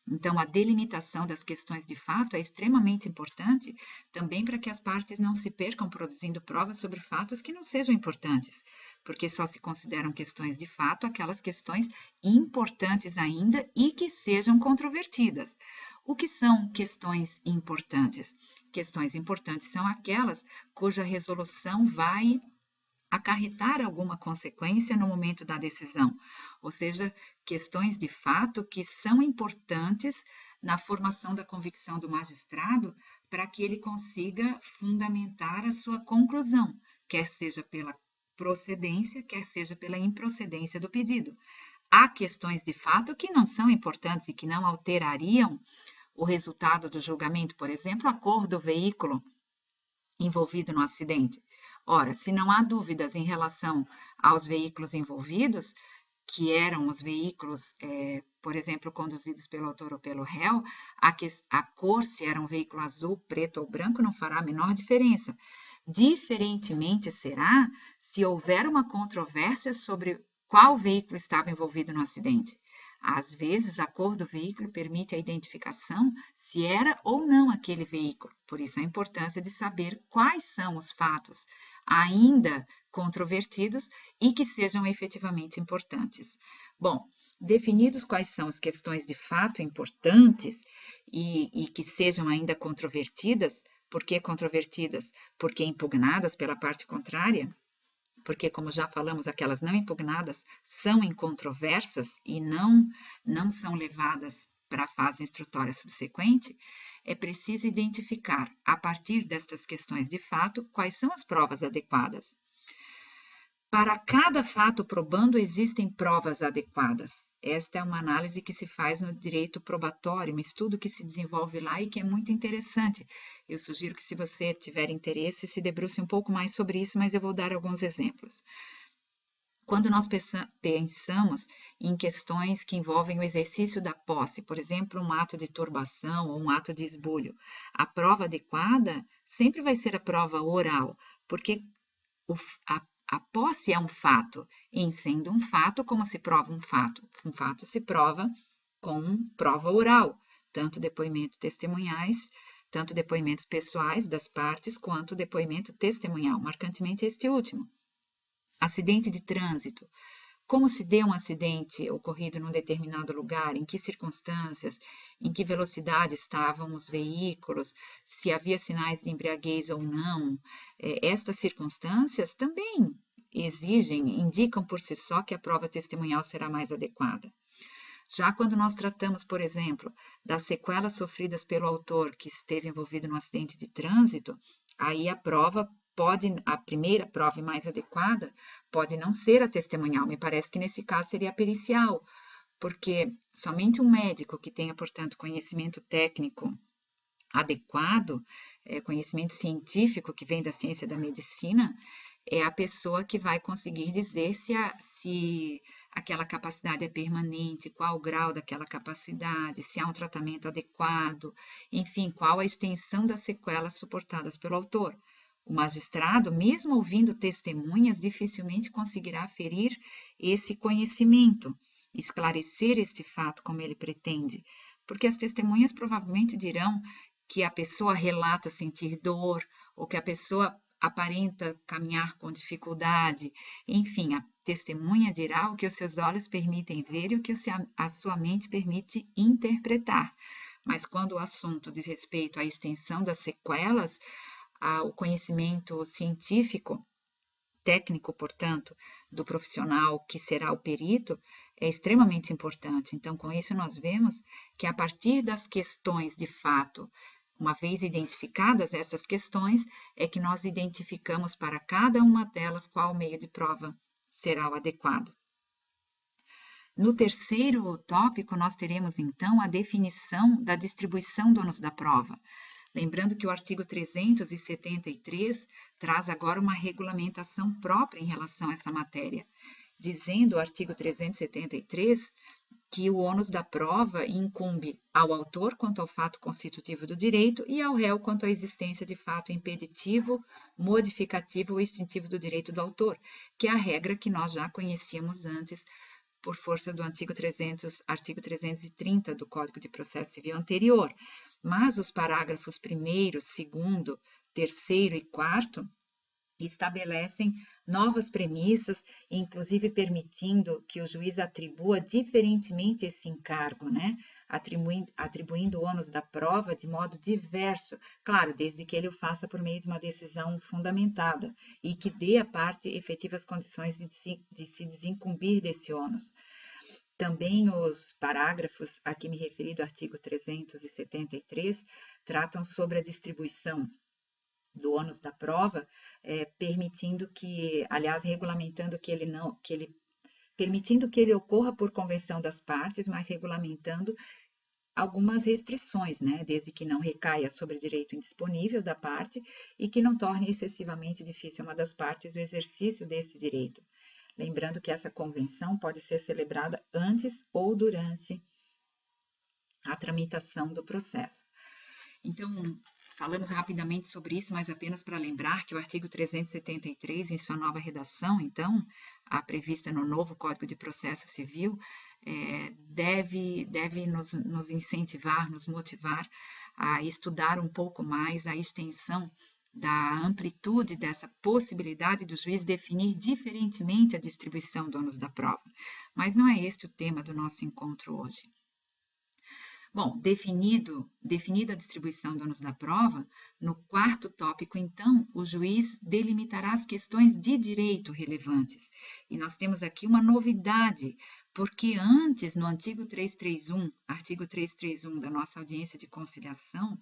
Então, a delimitação das questões de fato é extremamente importante também para que as partes não se percam produzindo provas sobre fatos que não sejam importantes, porque só se consideram questões de fato aquelas questões importantes ainda e que sejam controvertidas. O que são questões importantes? Questões importantes são aquelas cuja resolução vai acarretar alguma consequência no momento da decisão, ou seja, questões de fato que são importantes na formação da convicção do magistrado para que ele consiga fundamentar a sua conclusão, quer seja pela procedência, quer seja pela improcedência do pedido. Há questões de fato que não são importantes e que não alterariam o resultado do julgamento, por exemplo, a cor do veículo envolvido no acidente. Ora, se não há dúvidas em relação aos veículos envolvidos, que eram os veículos, por exemplo, conduzidos pelo autor ou pelo réu, a cor, se era um veículo azul, preto ou branco, não fará a menor diferença. Diferentemente será se houver uma controvérsia sobre qual veículo estava envolvido no acidente. Às vezes, a cor do veículo permite a identificação se era ou não aquele veículo. Por isso, a importância de saber quais são os fatos ainda controvertidos e que sejam efetivamente importantes. Bom, definidos quais são as questões de fato importantes e que sejam ainda controvertidas, por que controvertidas? Porque impugnadas pela parte contrária? Porque, como já falamos, aquelas não impugnadas são incontroversas e não são levadas para a fase instrutória subsequente, é preciso identificar, a partir destas questões de fato, quais são as provas adequadas. Para cada fato probando, existem provas adequadas. Esta é uma análise que se faz no direito probatório, um estudo que se desenvolve lá e que é muito interessante. Eu sugiro que, se você tiver interesse, se debruce um pouco mais sobre isso, mas eu vou dar alguns exemplos. Quando nós pensamos em questões que envolvem o exercício da posse, por exemplo, um ato de turbação ou um ato de esbulho, a prova adequada sempre vai ser a prova oral, porque a posse é um fato, e em sendo um fato, como se prova um fato? Um fato se prova com prova oral, tanto depoimentos pessoais das partes, quanto depoimento testemunhal, marcantemente este último. Acidente de trânsito. Como se deu um acidente ocorrido num determinado lugar, em que circunstâncias, em que velocidade estavam os veículos, se havia sinais de embriaguez ou não. Estas circunstâncias também indicam por si só que a prova testemunhal será mais adequada. Já quando nós tratamos, por exemplo, das sequelas sofridas pelo autor que esteve envolvido no acidente de trânsito, aí a primeira prova mais adequada pode não ser a testemunhal, me parece que nesse caso seria a pericial, porque somente um médico que tenha, portanto, conhecimento técnico adequado, conhecimento científico que vem da ciência da medicina, é a pessoa que vai conseguir dizer se aquela capacidade é permanente, qual o grau daquela capacidade, se há um tratamento adequado, enfim, qual a extensão das sequelas suportadas pelo autor. O magistrado, mesmo ouvindo testemunhas, dificilmente conseguirá aferir esse conhecimento, esclarecer este fato como ele pretende, porque as testemunhas provavelmente dirão que a pessoa relata sentir dor, ou que a pessoa aparenta caminhar com dificuldade. Enfim, a testemunha dirá o que os seus olhos permitem ver e o que a sua mente permite interpretar. Mas quando o assunto diz respeito à extensão das sequelas, ao conhecimento científico, técnico, portanto, do profissional que será o perito, é extremamente importante. Então, com isso, nós vemos que a partir das questões de fato, uma vez identificadas essas questões, é que nós identificamos para cada uma delas qual meio de prova será o adequado. No terceiro tópico, nós teremos, então, a definição da distribuição do ônus da prova. Lembrando que o artigo 373 traz agora uma regulamentação própria em relação a essa matéria, dizendo o artigo 373 que o ônus da prova incumbe ao autor quanto ao fato constitutivo do direito e ao réu quanto à existência de fato impeditivo, modificativo ou extintivo do direito do autor, que é a regra que nós já conhecíamos antes por força do artigo 330 do Código de Processo Civil anterior. Mas os parágrafos 1º, 2º, 3º e 4º estabelecem novas premissas, inclusive permitindo que o juiz atribua diferentemente esse encargo, né? Atribuindo o ônus da prova de modo diverso, claro, desde que ele o faça por meio de uma decisão fundamentada e que dê à parte efetivas condições de se desincumbir desse ônus. Também os parágrafos a que me referi do artigo 373 tratam sobre a distribuição do ônus da prova, permitindo que, aliás, regulamentando permitindo que ele ocorra por convenção das partes, mas regulamentando algumas restrições, né? Desde que não recaia sobre direito indisponível da parte e que não torne excessivamente difícil a uma das partes o exercício desse direito. Lembrando que essa convenção pode ser celebrada antes ou durante a tramitação do processo. Então, falamos rapidamente sobre isso, mas apenas para lembrar que o artigo 373, em sua nova redação, então, a prevista no novo Código de Processo Civil, deve nos incentivar, nos motivar a estudar um pouco mais a extensão da amplitude dessa possibilidade do juiz definir diferentemente a distribuição do ônus da prova. Mas não é este o tema do nosso encontro hoje. Bom, definida a distribuição do ônus da prova, no quarto tópico, então, o juiz delimitará as questões de direito relevantes. E nós temos aqui uma novidade, porque antes, no artigo 331 da nossa audiência de conciliação,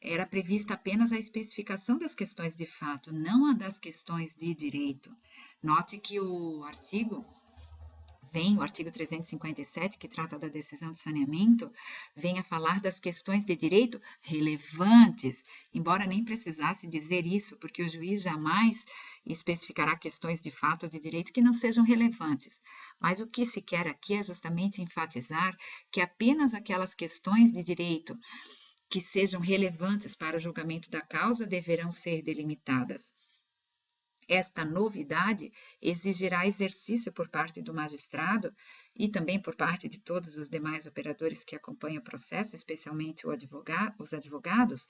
era prevista apenas a especificação das questões de fato, não a das questões de direito. Note que o artigo 357, que trata da decisão de saneamento, vem a falar das questões de direito relevantes, embora nem precisasse dizer isso, porque o juiz jamais especificará questões de fato ou de direito que não sejam relevantes. Mas o que se quer aqui é justamente enfatizar que apenas aquelas questões de direito que sejam relevantes para o julgamento da causa deverão ser delimitadas. Esta novidade exigirá exercício por parte do magistrado e também por parte de todos os demais operadores que acompanham o processo, especialmente os advogados,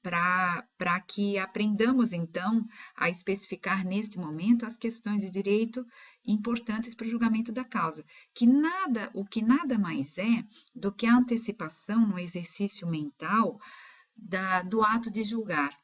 para que aprendamos, então, a especificar neste momento as questões de direito importantes para o julgamento da causa, o que nada mais é do que a antecipação no exercício mental do ato de julgar.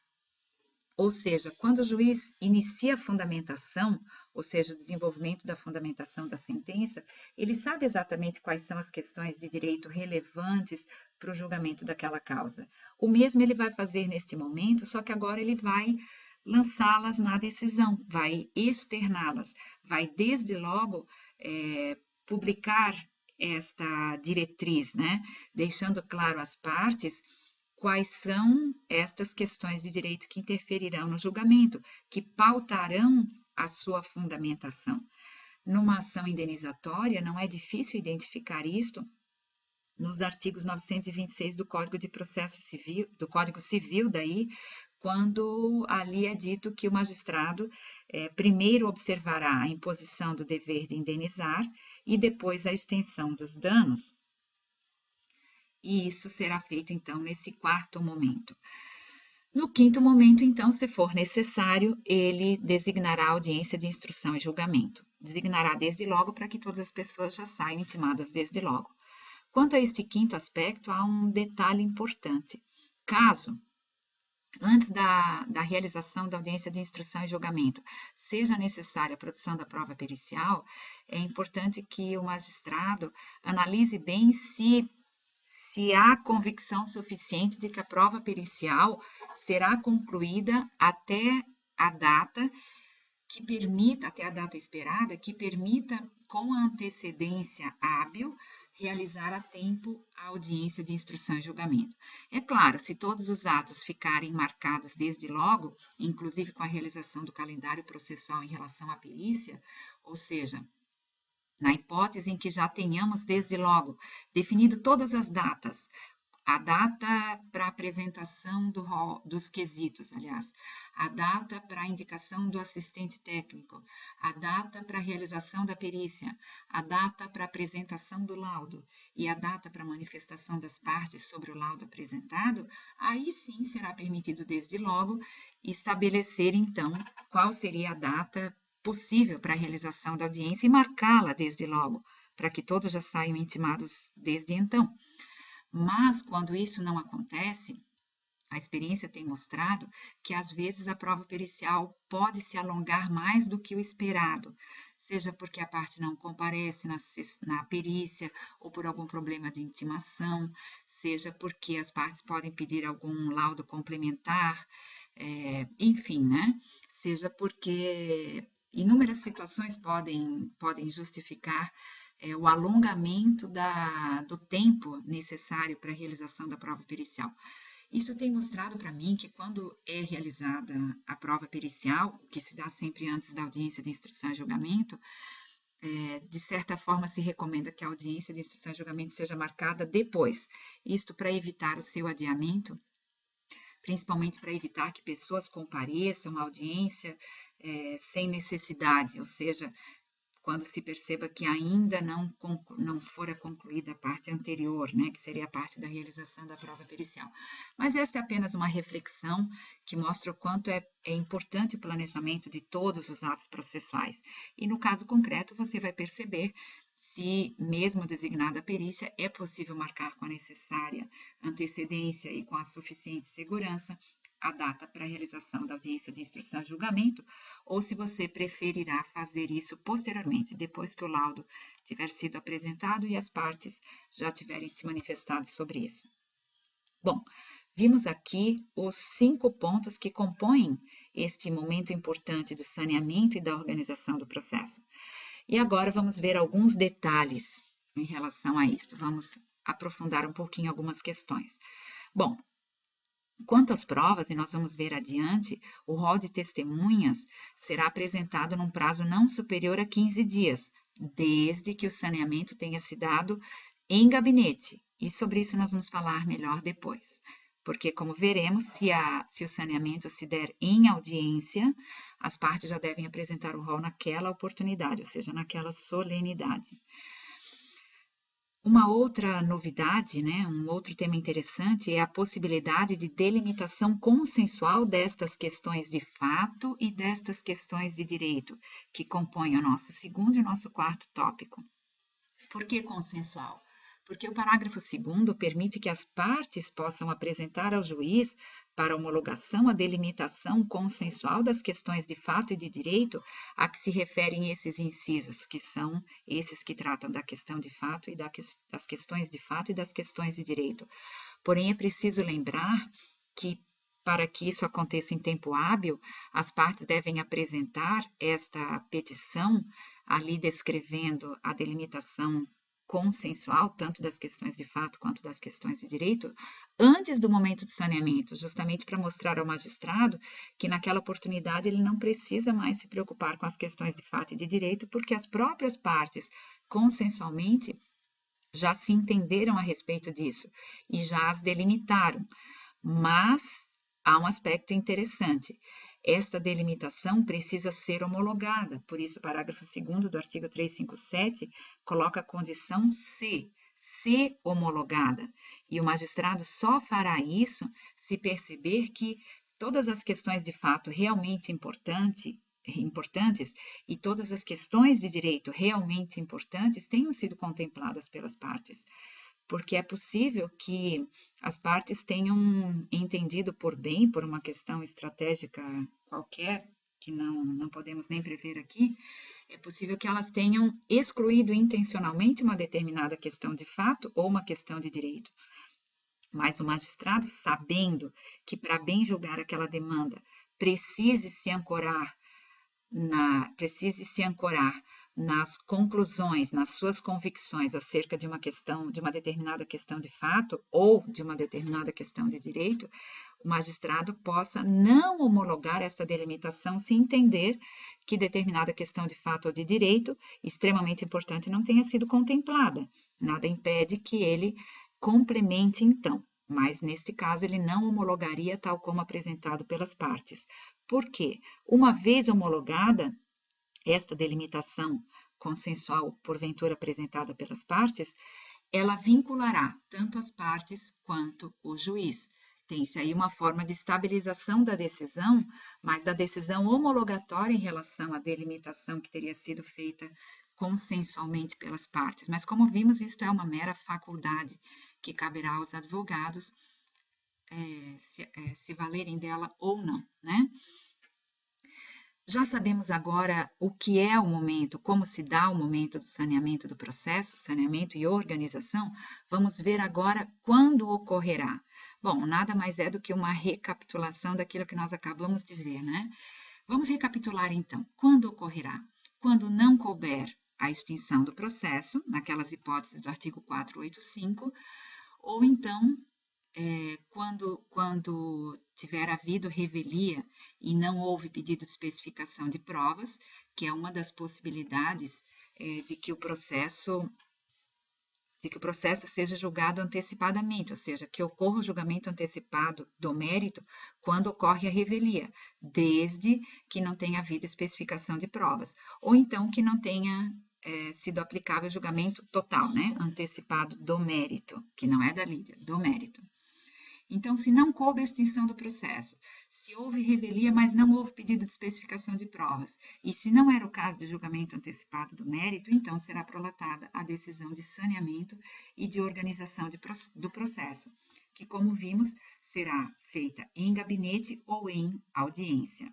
Ou seja, quando o juiz inicia a fundamentação, ou seja, o desenvolvimento da fundamentação da sentença, ele sabe exatamente quais são as questões de direito relevantes para o julgamento daquela causa. O mesmo ele vai fazer neste momento, só que agora ele vai lançá-las na decisão, vai externá-las, vai desde logo publicar esta diretriz, né? Deixando claro às partes quais são estas questões de direito que interferirão no julgamento, que pautarão a sua fundamentação. Numa ação indenizatória, não é difícil identificar isto nos artigos 926 do Código de Processo Civil, do Código Civil daí, quando ali é dito que o magistrado primeiro observará a imposição do dever de indenizar e depois a extensão dos danos. E isso será feito, então, nesse quarto momento. No quinto momento, então, se for necessário, ele designará audiência de instrução e julgamento. Designará desde logo para que todas as pessoas já saiam intimadas desde logo. Quanto a este quinto aspecto, há um detalhe importante. Caso, antes da realização da audiência de instrução e julgamento, seja necessária a produção da prova pericial, é importante que o magistrado analise bem se há convicção suficiente de que a prova pericial será concluída até a data esperada, que permita, com a antecedência hábil, realizar a tempo a audiência de instrução e julgamento. É claro, se todos os atos ficarem marcados desde logo, inclusive com a realização do calendário processual em relação à perícia, ou seja, na hipótese em que já tenhamos desde logo definido todas as datas, a data para apresentação dos quesitos, aliás, a data para a indicação do assistente técnico, a data para a realização da perícia, a data para a apresentação do laudo e a data para a manifestação das partes sobre o laudo apresentado, aí sim será permitido desde logo estabelecer, então, qual seria a data possível para a realização da audiência e marcá-la desde logo, para que todos já saiam intimados desde então. Mas, quando isso não acontece, a experiência tem mostrado que, às vezes, a prova pericial pode se alongar mais do que o esperado, seja porque a parte não comparece na perícia ou por algum problema de intimação, seja porque as partes podem pedir algum laudo complementar, enfim, né? Seja porque inúmeras situações podem justificar o alongamento do tempo necessário para a realização da prova pericial. Isso tem mostrado para mim que quando é realizada a prova pericial, que se dá sempre antes da audiência de instrução e julgamento, de certa forma se recomenda que a audiência de instrução e julgamento seja marcada depois. Isto para evitar o seu adiamento, principalmente para evitar que pessoas compareçam à audiência sem necessidade, ou seja, quando se perceba que ainda não fora concluída a parte anterior, né, que seria a parte da realização da prova pericial. Mas esta é apenas uma reflexão que mostra o quanto é importante o planejamento de todos os atos processuais. E no caso concreto, você vai perceber se, mesmo designada a perícia, é possível marcar com a necessária antecedência e com a suficiente segurança a data para a realização da audiência de instrução e julgamento, ou se você preferirá fazer isso posteriormente, depois que o laudo tiver sido apresentado e as partes já tiverem se manifestado sobre isso. Bom, vimos aqui os 5 pontos que compõem este momento importante do saneamento e da organização do processo. E agora vamos ver alguns detalhes em relação a isto. Vamos aprofundar um pouquinho algumas questões. Bom, quanto às provas, e nós vamos ver adiante, o rol de testemunhas será apresentado num prazo não superior a 15 dias, desde que o saneamento tenha se dado em gabinete. E sobre isso nós vamos falar melhor depois. Porque, como veremos, se o saneamento se der em audiência, as partes já devem apresentar o rol naquela oportunidade, ou seja, naquela solenidade. Uma outra novidade, né, um outro tema interessante é a possibilidade de delimitação consensual destas questões de fato e destas questões de direito, que compõem o nosso segundo e o nosso quarto tópico. Por que consensual? Porque o parágrafo 2º permite que as partes possam apresentar ao juiz para homologação a delimitação consensual das questões de fato e de direito a que se referem esses incisos, que são esses que tratam da questão de fato e das questões de fato e das questões de direito. Porém, é preciso lembrar que, para que isso aconteça em tempo hábil, as partes devem apresentar esta petição ali descrevendo a delimitação consensual, tanto das questões de fato quanto das questões de direito, antes do momento de saneamento, justamente para mostrar ao magistrado que naquela oportunidade ele não precisa mais se preocupar com as questões de fato e de direito, porque as próprias partes, consensualmente, já se entenderam a respeito disso e já as delimitaram. Mas há um aspecto interessante. Esta delimitação precisa ser homologada, por isso o parágrafo 2º do artigo 357 coloca a condição se homologada, e o magistrado só fará isso se perceber que todas as questões de fato realmente importantes e todas as questões de direito realmente importantes tenham sido contempladas pelas partes. Porque é possível que as partes tenham entendido por bem, por uma questão estratégica qualquer, que não podemos nem prever aqui, é possível que elas tenham excluído intencionalmente uma determinada questão de fato ou uma questão de direito. Mas o magistrado, sabendo que para bem julgar aquela demanda precise se ancorar nas conclusões, nas suas convicções acerca de uma questão, de uma determinada questão de fato ou de uma determinada questão de direito, o magistrado possa não homologar esta delimitação se entender que determinada questão de fato ou de direito, extremamente importante, não tenha sido contemplada. Nada impede que ele complemente então, mas neste caso ele não homologaria tal como apresentado pelas partes. Por quê? Uma vez homologada esta delimitação consensual, porventura apresentada pelas partes, ela vinculará tanto as partes quanto o juiz. Tem-se aí uma forma de estabilização da decisão, mas da decisão homologatória em relação à delimitação que teria sido feita consensualmente pelas partes. Mas, como vimos, isto é uma mera faculdade que caberá aos advogados se valerem dela ou não, né? Já sabemos agora o que é o momento, como se dá o momento do saneamento do processo, saneamento e organização. Vamos ver agora quando ocorrerá. Bom, nada mais é do que uma recapitulação daquilo que nós acabamos de ver, né? Vamos recapitular então. Quando ocorrerá? Quando não couber a extinção do processo, naquelas hipóteses do artigo 485, ou então quando tiver havido revelia e não houve pedido de especificação de provas, que é uma das possibilidades de que o processo seja julgado antecipadamente, ou seja, que ocorra o julgamento antecipado do mérito quando ocorre a revelia, desde que não tenha havido especificação de provas, ou então que não tenha sido aplicável o julgamento total, né, antecipado do mérito, que não é da lide, do mérito. Então, se não coube a extinção do processo, se houve revelia, mas não houve pedido de especificação de provas, e se não era o caso de julgamento antecipado do mérito, então será prolatada a decisão de saneamento e de organização do processo, que, como vimos, será feita em gabinete ou em audiência.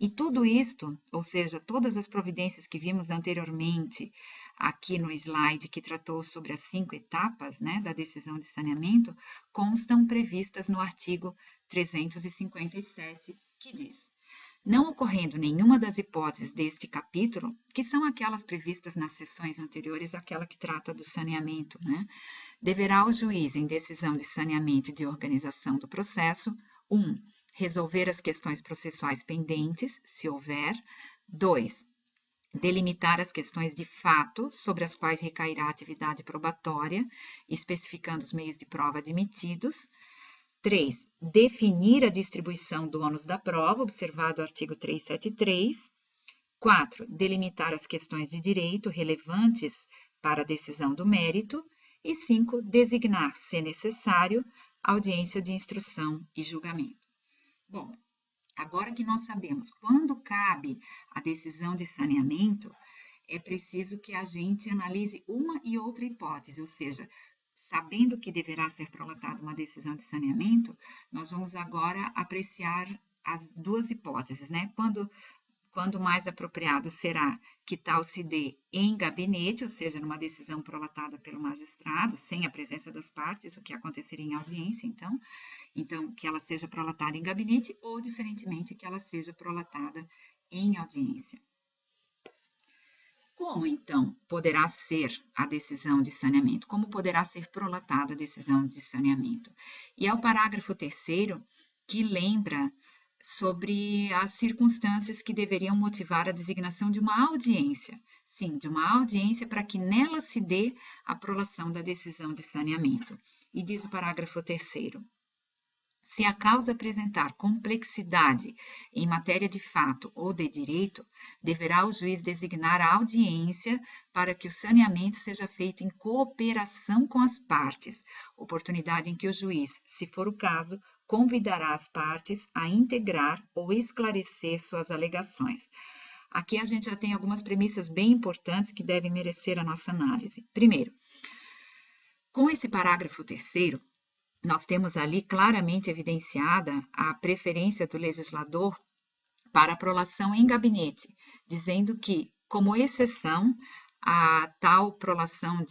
E tudo isto, ou seja, todas as providências que vimos anteriormente aqui no slide que tratou sobre as 5 etapas, né, da decisão de saneamento, constam previstas no artigo 357, que diz: não ocorrendo nenhuma das hipóteses deste capítulo, que são aquelas previstas nas seções anteriores àquela que trata do saneamento, né, deverá o juiz, em decisão de saneamento e de organização do processo, 1. Resolver as questões processuais pendentes, se houver. 2. Delimitar as questões de fato sobre as quais recairá a atividade probatória, especificando os meios de prova admitidos. 3. Definir a distribuição do ônus da prova, observado o artigo 373. 4. Delimitar as questões de direito relevantes para a decisão do mérito. E 5. Designar, se necessário, audiência de instrução e julgamento. Bom, agora que nós sabemos quando cabe a decisão de saneamento, é preciso que a gente analise uma e outra hipótese, ou seja, sabendo que deverá ser prolatada uma decisão de saneamento, nós vamos agora apreciar as duas hipóteses, né? Quando mais apropriado será que tal se dê em gabinete, ou seja, numa decisão prolatada pelo magistrado, sem a presença das partes, o que aconteceria em audiência, então que ela seja prolatada em gabinete ou, diferentemente, que ela seja prolatada em audiência. Como, então, poderá ser a decisão de saneamento? Como poderá ser prolatada a decisão de saneamento? E é o parágrafo 3º que lembra sobre as circunstâncias que deveriam motivar a designação de uma audiência. Sim, de uma audiência para que nela se dê a prolação da decisão de saneamento. E diz o parágrafo 3º: se a causa apresentar complexidade em matéria de fato ou de direito, deverá o juiz designar a audiência para que o saneamento seja feito em cooperação com as partes, oportunidade em que o juiz, se for o caso, convidará as partes a integrar ou esclarecer suas alegações. Aqui a gente já tem algumas premissas bem importantes que devem merecer a nossa análise. Primeiro, com esse parágrafo 3º, nós temos ali claramente evidenciada a preferência do legislador para a prolação em gabinete, dizendo que, como exceção, a tal prolação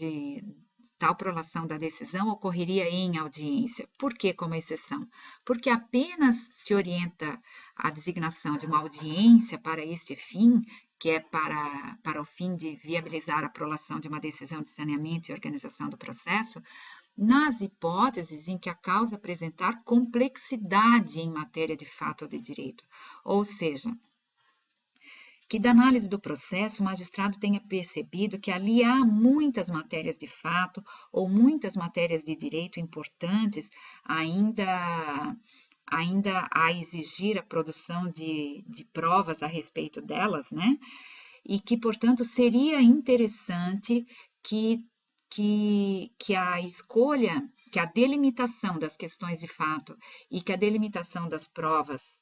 da decisão ocorreria em audiência. Por que como exceção? Porque apenas se orienta a designação de uma audiência para este fim, que é para o fim de viabilizar a prolação de uma decisão de saneamento e organização do processo, nas hipóteses em que a causa apresentar complexidade em matéria de fato ou de direito, ou seja, que da análise do processo o magistrado tenha percebido que ali há muitas matérias de fato ou muitas matérias de direito importantes ainda a exigir a produção de provas a respeito delas, né? E que, portanto, seria interessante que a escolha, que a delimitação das questões de fato e que a delimitação das provas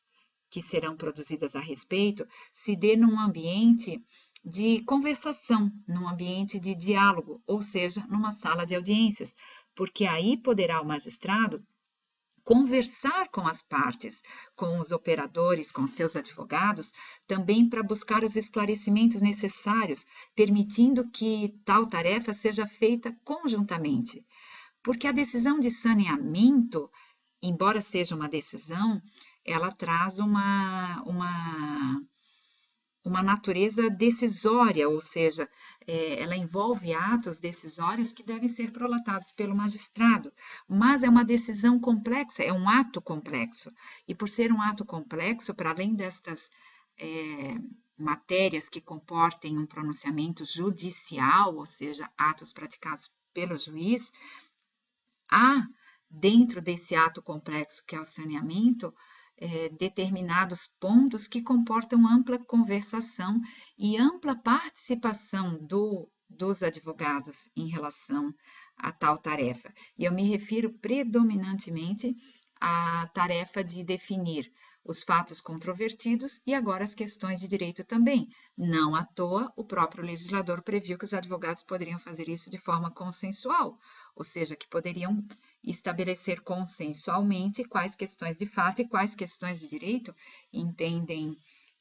que serão produzidas a respeito se dê num ambiente de conversação, num ambiente de diálogo, ou seja, numa sala de audiências, porque aí poderá o magistrado conversar com as partes, com os operadores, com seus advogados, também para buscar os esclarecimentos necessários, permitindo que tal tarefa seja feita conjuntamente. Porque a decisão de saneamento, embora seja uma decisão, ela traz uma uma natureza decisória, ou seja, ela envolve atos decisórios que devem ser prolatados pelo magistrado, mas é uma decisão complexa, é um ato complexo. E por ser um ato complexo, para além destas matérias que comportem um pronunciamento judicial, ou seja, atos praticados pelo juiz, há, dentro desse ato complexo que é o saneamento, determinados pontos que comportam ampla conversação e ampla participação dos advogados em relação a tal tarefa. E eu me refiro predominantemente à tarefa de definir os fatos controvertidos e agora as questões de direito também. Não à toa, o próprio legislador previu que os advogados poderiam fazer isso de forma consensual, ou seja, que poderiam estabelecer consensualmente quais questões de fato e quais questões de direito entendem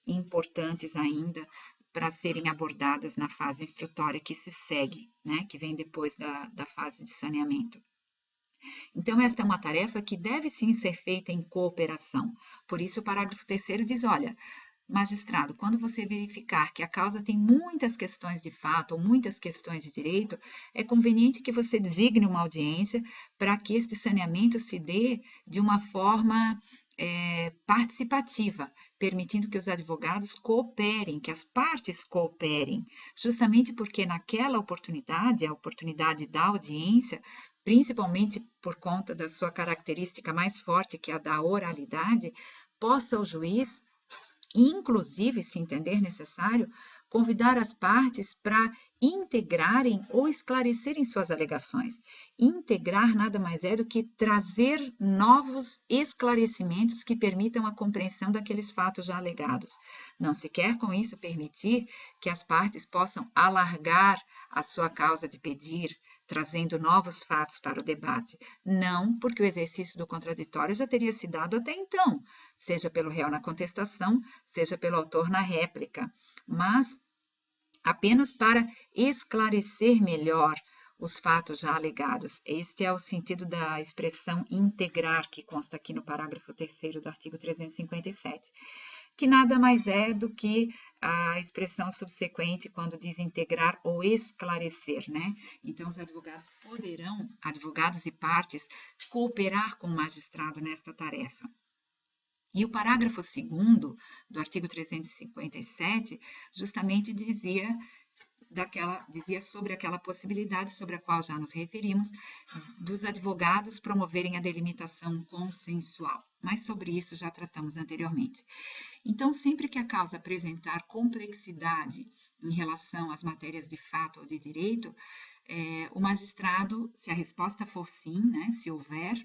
importantes ainda para serem abordadas na fase instrutória que se segue, né, que vem depois da fase de saneamento. Então, esta é uma tarefa que deve sim ser feita em cooperação. Por isso, o parágrafo 3º diz, olha, magistrado, quando você verificar que a causa tem muitas questões de fato ou muitas questões de direito, é conveniente que você designe uma audiência para que este saneamento se dê de uma forma participativa, permitindo que os advogados cooperem, que as partes cooperem, justamente porque naquela oportunidade, a oportunidade da audiência, principalmente por conta da sua característica mais forte, que é a da oralidade, possa o juiz, inclusive, se entender necessário, convidar as partes para integrarem ou esclarecerem suas alegações. Integrar nada mais é do que trazer novos esclarecimentos que permitam a compreensão daqueles fatos já alegados. Não se quer com isso permitir que as partes possam alargar a sua causa de pedir, trazendo novos fatos para o debate. Não, porque o exercício do contraditório já teria se dado até então, seja pelo réu na contestação, seja pelo autor na réplica, mas apenas para esclarecer melhor os fatos já alegados. Este é o sentido da expressão integrar, que consta aqui no parágrafo 3º do artigo 357. Que nada mais é do que a expressão subsequente quando diz integrar ou esclarecer, né? Então, os advogados poderão, advogados e partes, cooperar com o magistrado nesta tarefa. E o parágrafo 2º do artigo 357 justamente dizia sobre aquela possibilidade sobre a qual já nos referimos, dos advogados promoverem a delimitação consensual. Mas sobre isso já tratamos anteriormente. Então, sempre que a causa apresentar complexidade em relação às matérias de fato ou de direito, o magistrado, se a resposta for sim, né, se houver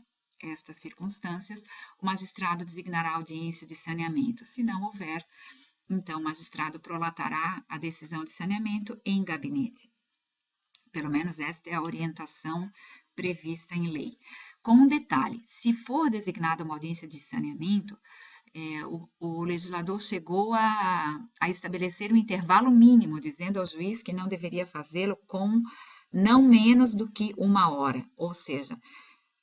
estas circunstâncias, o magistrado designará audiência de saneamento. Se não houver, então o magistrado prolatará a decisão de saneamento em gabinete. Pelo menos esta é a orientação prevista em lei. Com um detalhe, se for designada uma audiência de saneamento, o legislador chegou a estabelecer um intervalo mínimo, dizendo ao juiz que não deveria fazê-lo com não menos do que 1 hora, ou seja,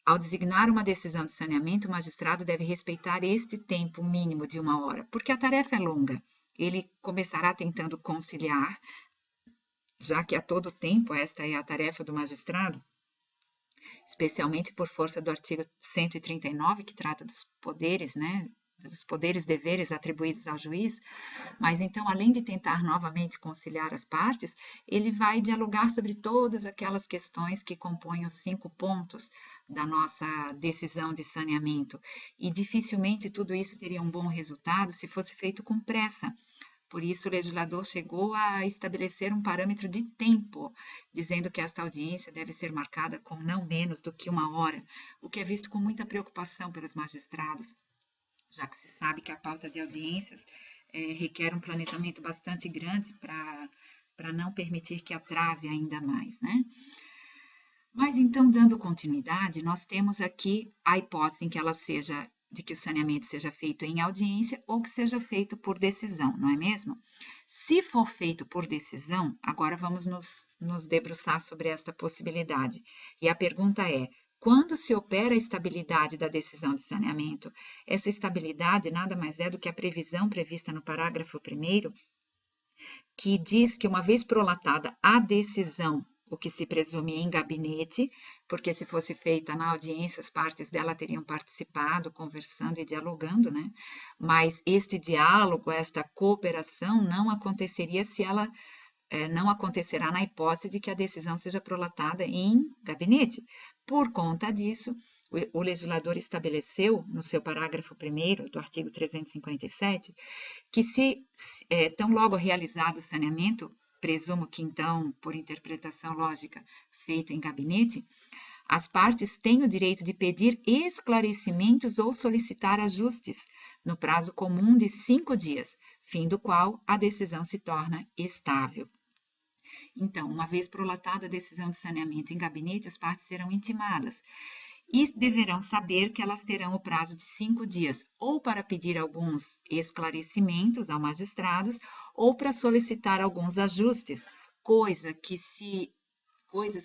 ao designar uma decisão de saneamento, o magistrado deve respeitar este tempo mínimo de 1 hora, porque a tarefa é longa. Ele começará tentando conciliar, já que a todo tempo esta é a tarefa do magistrado, especialmente por força do artigo 139, que trata dos poderes, né, dos poderes e deveres atribuídos ao juiz, mas então, além de tentar novamente conciliar as partes, ele vai dialogar sobre todas aquelas questões que compõem os 5 pontos da nossa decisão de saneamento, e dificilmente tudo isso teria um bom resultado se fosse feito com pressa. Por isso, o legislador chegou a estabelecer um parâmetro de tempo, dizendo que esta audiência deve ser marcada com não menos do que 1 hora, o que é visto com muita preocupação pelos magistrados, já que se sabe que a pauta de audiências requer um planejamento bastante grande para não permitir que atrase ainda mais, né? Mas então, dando continuidade, nós temos aqui a hipótese em que de que o saneamento seja feito em audiência ou que seja feito por decisão, não é mesmo? Se for feito por decisão, agora vamos nos debruçar sobre esta possibilidade. E a pergunta é: quando se opera a estabilidade da decisão de saneamento, essa estabilidade nada mais é do que a previsão prevista no parágrafo 1º que diz que uma vez prolatada a decisão, o que se presume em gabinete, porque se fosse feita na audiência, as partes dela teriam participado, conversando e dialogando, né? Mas este diálogo, esta cooperação não aconteceria se ela não acontecerá na hipótese de que a decisão seja prolatada em gabinete. Por conta disso, o legislador estabeleceu, no seu parágrafo 1º do artigo 357, que se tão logo realizado o saneamento, presumo que então, por interpretação lógica, feito em gabinete, as partes têm o direito de pedir esclarecimentos ou solicitar ajustes, no prazo comum de 5 dias, fim do qual a decisão se torna estável. Então, uma vez prolatada a decisão de saneamento em gabinete, as partes serão intimadas e deverão saber que elas terão o prazo de 5 dias, ou para pedir alguns esclarecimentos ao magistrados, ou para solicitar alguns ajustes, coisas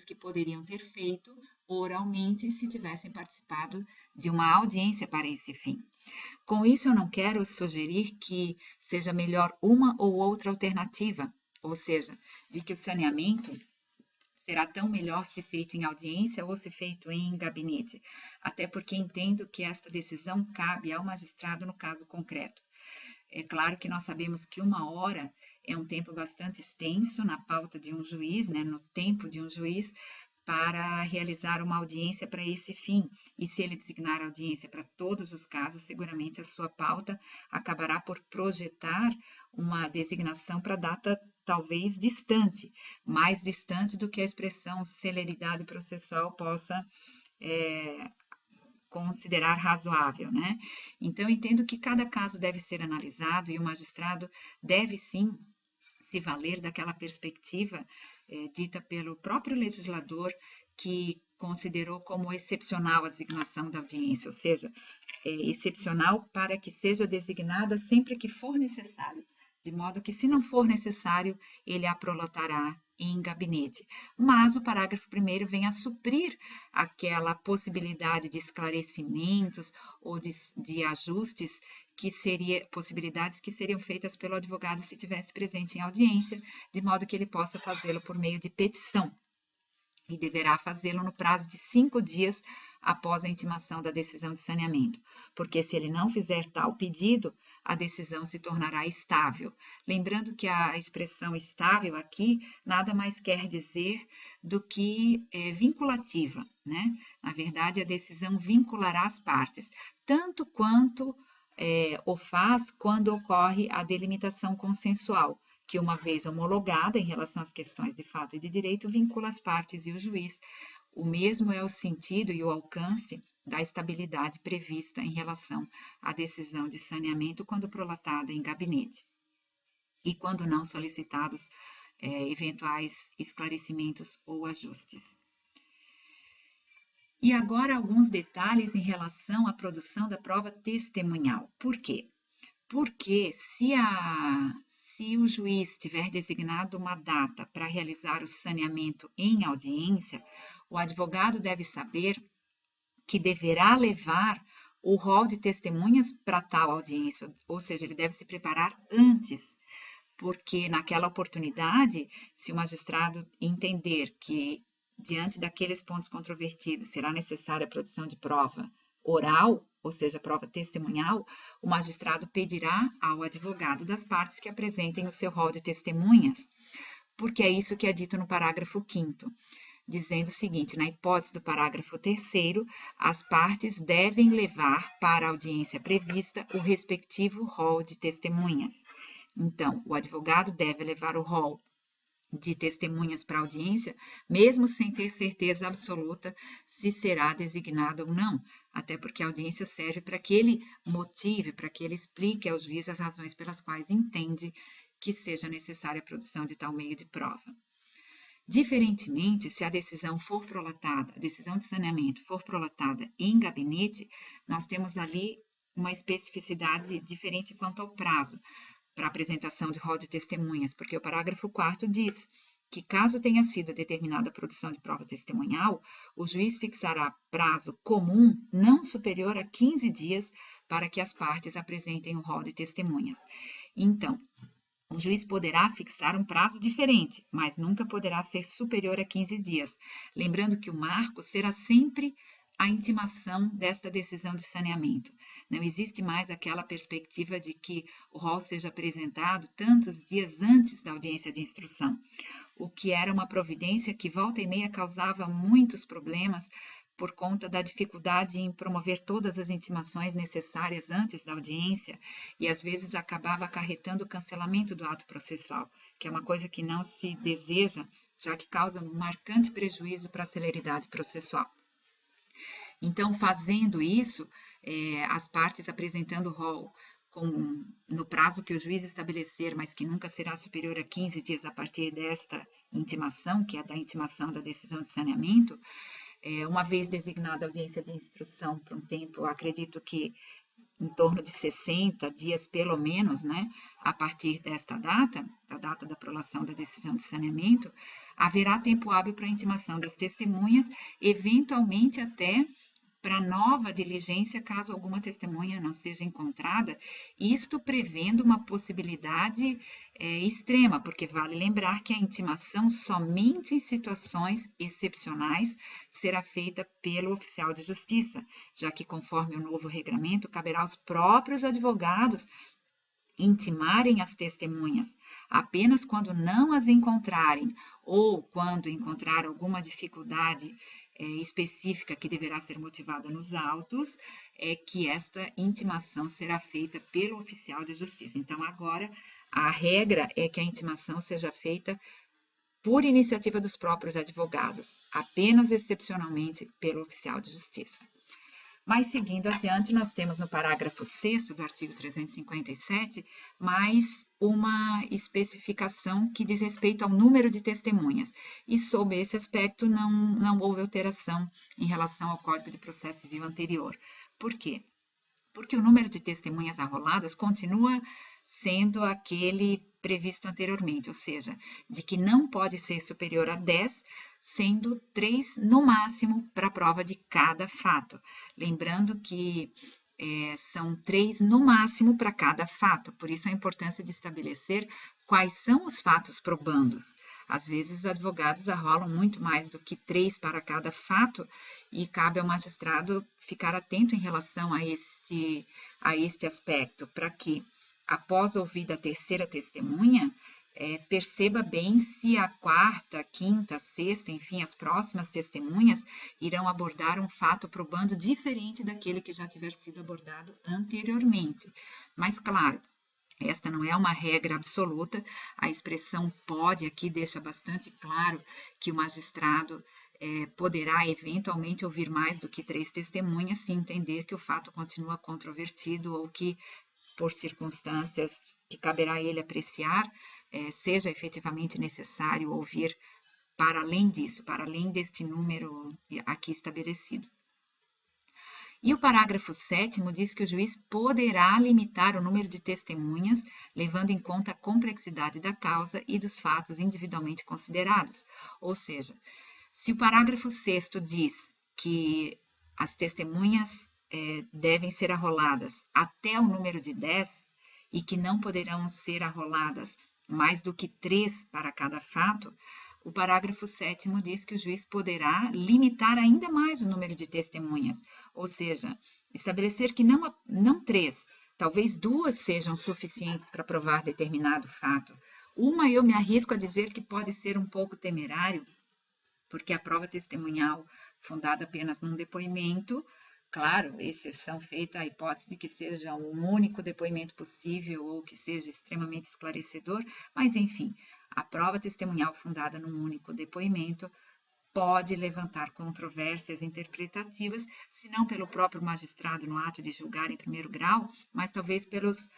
que poderiam ter feito oralmente se tivessem participado de uma audiência para esse fim. Com isso, eu não quero sugerir que seja melhor uma ou outra alternativa, ou seja, de que o saneamento será tão melhor se feito em audiência ou se feito em gabinete, até porque entendo que esta decisão cabe ao magistrado no caso concreto. É claro que nós sabemos que 1 hora é um tempo bastante extenso na pauta de um juiz, né, no tempo de um juiz, para realizar uma audiência para esse fim. E se ele designar audiência para todos os casos, seguramente a sua pauta acabará por projetar uma designação para data talvez distante, mais distante do que a expressão celeridade processual possa considerar razoável, né? Então, entendo que cada caso deve ser analisado e o magistrado deve sim se valer daquela perspectiva dita pelo próprio legislador, que considerou como excepcional a designação da audiência, ou seja, excepcional para que seja designada sempre que for necessário, de modo que, se não for necessário, ele a prolatará em gabinete. Mas o parágrafo 1º vem a suprir aquela possibilidade de esclarecimentos ou de ajustes possibilidades que seriam feitas pelo advogado se estivesse presente em audiência, de modo que ele possa fazê-lo por meio de petição. E deverá fazê-lo no prazo de 5 dias após a intimação da decisão de saneamento, porque se ele não fizer tal pedido, a decisão se tornará estável. Lembrando que a expressão estável aqui nada mais quer dizer do que vinculativa, né? Na verdade, a decisão vinculará as partes, tanto quanto o faz quando ocorre a delimitação consensual, que, uma vez homologada em relação às questões de fato e de direito, vincula as partes e o juiz. O mesmo é o sentido e o alcance da estabilidade prevista em relação à decisão de saneamento quando prolatada em gabinete e quando não solicitados eventuais esclarecimentos ou ajustes. E agora alguns detalhes em relação à produção da prova testemunhal. Por quê? Porque se o juiz tiver designado uma data para realizar o saneamento em audiência, o advogado deve saber que deverá levar o rol de testemunhas para tal audiência, ou seja, ele deve se preparar antes, porque naquela oportunidade, se o magistrado entender que, diante daqueles pontos controvertidos, será necessária a produção de prova oral, ou seja, prova testemunhal, o magistrado pedirá ao advogado das partes que apresentem o seu rol de testemunhas, porque é isso que é dito no parágrafo 5º, dizendo o seguinte: na hipótese do parágrafo 3º, as partes devem levar para a audiência prevista o respectivo rol de testemunhas. Então, o advogado deve levar o rol de testemunhas para a audiência, mesmo sem ter certeza absoluta se será designado ou não, até porque a audiência serve para que ele motive, para que ele explique ao juiz as razões pelas quais entende que seja necessária a produção de tal meio de prova. Diferentemente, se a decisão for prolatada, a decisão de saneamento for prolatada em gabinete, nós temos ali uma especificidade diferente quanto ao prazo para apresentação de rol de testemunhas, porque o parágrafo 4º diz que, caso tenha sido determinada a produção de prova testemunhal, o juiz fixará prazo comum não superior a 15 dias para que as partes apresentem o rol de testemunhas. Então, o juiz poderá fixar um prazo diferente, mas nunca poderá ser superior a 15 dias. Lembrando que o marco será sempre a intimação desta decisão de saneamento. Não existe mais aquela perspectiva de que o rol seja apresentado tantos dias antes da audiência de instrução, o que era uma providência que volta e meia causava muitos problemas por conta da dificuldade em promover todas as intimações necessárias antes da audiência e às vezes acabava acarretando o cancelamento do ato processual, que é uma coisa que não se deseja, já que causa um marcante prejuízo para a celeridade processual. Então, fazendo isso, as partes apresentando o rol no prazo que o juiz estabelecer, mas que nunca será superior a 15 dias a partir desta intimação, que é da intimação da decisão de saneamento, uma vez designada a audiência de instrução por um tempo, eu acredito que em torno de 60 dias, pelo menos, né, a partir desta data, da data da prolação da decisão de saneamento, haverá tempo hábil para a intimação das testemunhas, eventualmente até para nova diligência, caso alguma testemunha não seja encontrada, isto prevendo uma possibilidade extrema, porque vale lembrar que a intimação somente em situações excepcionais será feita pelo oficial de justiça, já que, conforme o novo regramento, caberá aos próprios advogados intimarem as testemunhas apenas quando não as encontrarem ou quando encontrar alguma dificuldade específica que deverá ser motivada nos autos, é que esta intimação será feita pelo oficial de justiça. Então, agora, a regra é que a intimação seja feita por iniciativa dos próprios advogados, apenas excepcionalmente pelo oficial de justiça. Mas, seguindo adiante, nós temos no parágrafo 6º do artigo 357, mais uma especificação que diz respeito ao número de testemunhas. E, sob esse aspecto, não houve alteração em relação ao Código de Processo Civil anterior. Por quê? Porque o número de testemunhas arroladas continua sendo aquele previsto anteriormente, ou seja, de que não pode ser superior a 10, sendo 3 no máximo para a prova de cada fato. Lembrando que são 3 no máximo para cada fato, por isso a importância de estabelecer quais são os fatos probandos. Às vezes os advogados arrolam muito mais do que 3 para cada fato e cabe ao magistrado ficar atento em relação a este aspecto, para que, após ouvida a terceira testemunha, perceba bem se a quarta, quinta, sexta, enfim, as próximas testemunhas irão abordar um fato probando diferente daquele que já tiver sido abordado anteriormente. Mas, claro, esta não é uma regra absoluta, a expressão pode aqui deixa bastante claro que o magistrado poderá eventualmente ouvir mais do que 3 testemunhas se entender que o fato continua controvertido ou que, por circunstâncias que caberá a ele apreciar, seja efetivamente necessário ouvir para além disso, para além deste número aqui estabelecido. E o parágrafo 7º diz que o juiz poderá limitar o número de testemunhas, levando em conta a complexidade da causa e dos fatos individualmente considerados. Ou seja, se o parágrafo 6º diz que as testemunhas devem ser arroladas até o número de 10 e que não poderão ser arroladas mais do que 3 para cada fato, o parágrafo 7º diz que o juiz poderá limitar ainda mais o número de testemunhas, ou seja, estabelecer que não 3, talvez 2 sejam suficientes para provar determinado fato. Uma eu me arrisco a dizer que pode ser um pouco temerário, porque a prova testemunhal fundada apenas num depoimento, claro, exceção feita à hipótese de que seja um único depoimento possível ou que seja extremamente esclarecedor, mas enfim, a prova testemunhal fundada num único depoimento pode levantar controvérsias interpretativas, se não pelo próprio magistrado no ato de julgar em primeiro grau, mas talvez pelos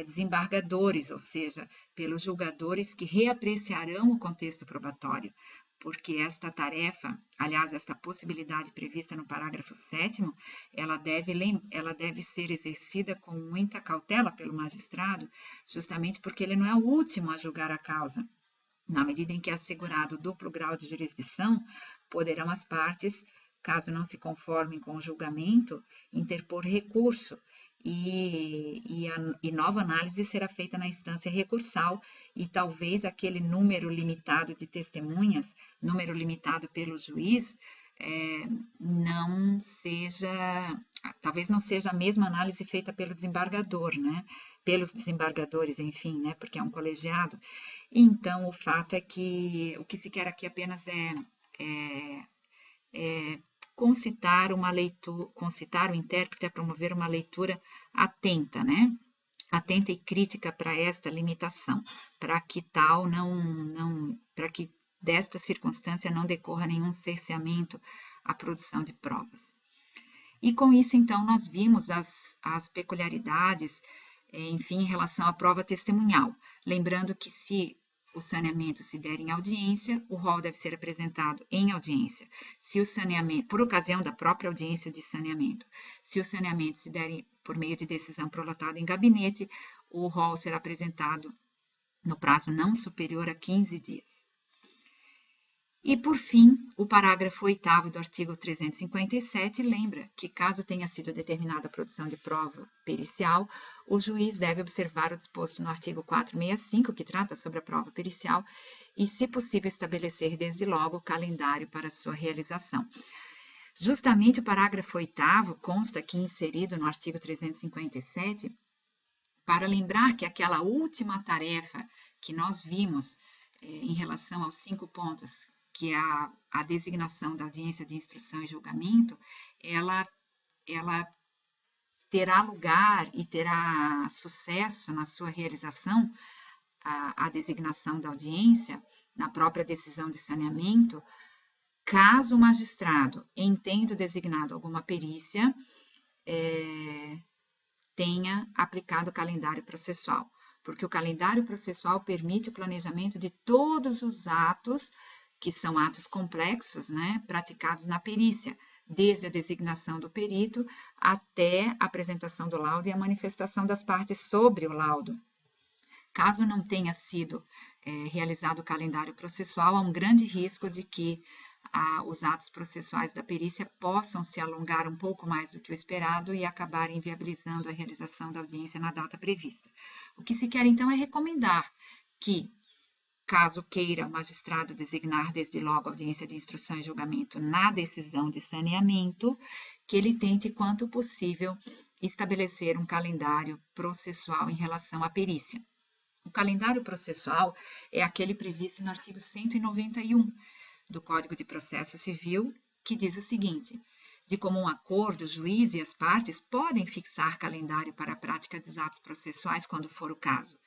desembargadores, ou seja, pelos julgadores que reapreciarão o contexto probatório, porque esta tarefa, aliás, esta possibilidade prevista no parágrafo 7º, ela deve ser exercida com muita cautela pelo magistrado, justamente porque ele não é o último a julgar a causa. Na medida em que é assegurado duplo grau de jurisdição, poderão as partes, caso não se conformem com o julgamento, interpor recurso e nova análise será feita na instância recursal e talvez aquele número limitado de testemunhas, número limitado pelo juiz, não seja, talvez não seja a mesma análise feita pelo desembargador, né? Pelos desembargadores, enfim, né? Porque é um colegiado. Então, o fato é que o que se quer aqui apenas é concitar uma leitura, concitar o intérprete a promover uma leitura atenta, né? Atenta e crítica para esta limitação, para que tal para que desta circunstância não decorra nenhum cerceamento à produção de provas. E com isso, então, nós vimos as peculiaridades, enfim, em relação à prova testemunhal. Lembrando que se o saneamento se der em audiência, o rol deve ser apresentado em audiência. Se o saneamento, por ocasião da própria audiência de saneamento, se o saneamento se der por meio de decisão prolatada em gabinete, o rol será apresentado no prazo não superior a 15 dias. E, por fim, o parágrafo 8º do artigo 357 lembra que, caso tenha sido determinada a produção de prova pericial, o juiz deve observar o disposto no artigo 465, que trata sobre a prova pericial, e, se possível, estabelecer desde logo o calendário para sua realização. Justamente o parágrafo 8º consta aqui inserido no artigo 357 para lembrar que aquela última tarefa que nós vimos em relação aos 5 pontos, que é a designação da audiência de instrução e julgamento, ela terá lugar e terá sucesso na sua realização, a designação da audiência, na própria decisão de saneamento, caso o magistrado, em tendo designado alguma perícia, tenha aplicado o calendário processual, porque o calendário processual permite o planejamento de todos os atos, que são atos complexos, né, praticados na perícia, desde a designação do perito até a apresentação do laudo e a manifestação das partes sobre o laudo. Caso não tenha sido realizado o calendário processual, há um grande risco de que os atos processuais da perícia possam se alongar um pouco mais do que o esperado e acabar inviabilizando a realização da audiência na data prevista. O que se quer, então, é recomendar que, caso queira o magistrado designar desde logo a audiência de instrução e julgamento na decisão de saneamento, que ele tente, quanto possível, estabelecer um calendário processual em relação à perícia. O calendário processual é aquele previsto no artigo 191 do Código de Processo Civil, que diz o seguinte: de comum acordo, o juiz e as partes podem fixar calendário para a prática dos atos processuais quando for o caso.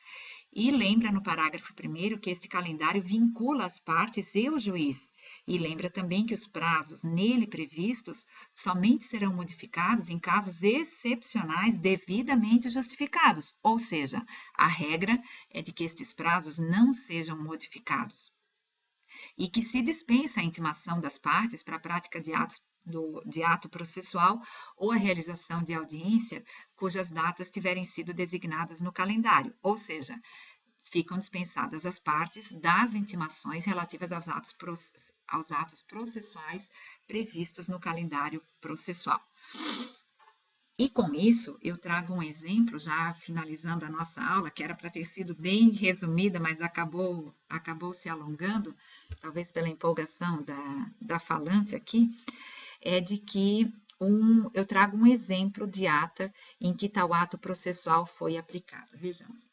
E lembra no parágrafo 1º que este calendário vincula as partes e o juiz. E lembra também que os prazos nele previstos somente serão modificados em casos excepcionais devidamente justificados. Ou seja, a regra é de que estes prazos não sejam modificados. E que se dispensa a intimação das partes para a prática de ato processual ou a realização de audiência cujas datas tiverem sido designadas no calendário, ou seja, ficam dispensadas as partes das intimações relativas aos atos processuais previstos no calendário processual. E com isso, eu trago um exemplo, já finalizando a nossa aula, que era para ter sido bem resumida, mas acabou se alongando, talvez pela empolgação da falante aqui, é de que eu trago um exemplo de ata em que tal ato processual foi aplicado. Vejamos.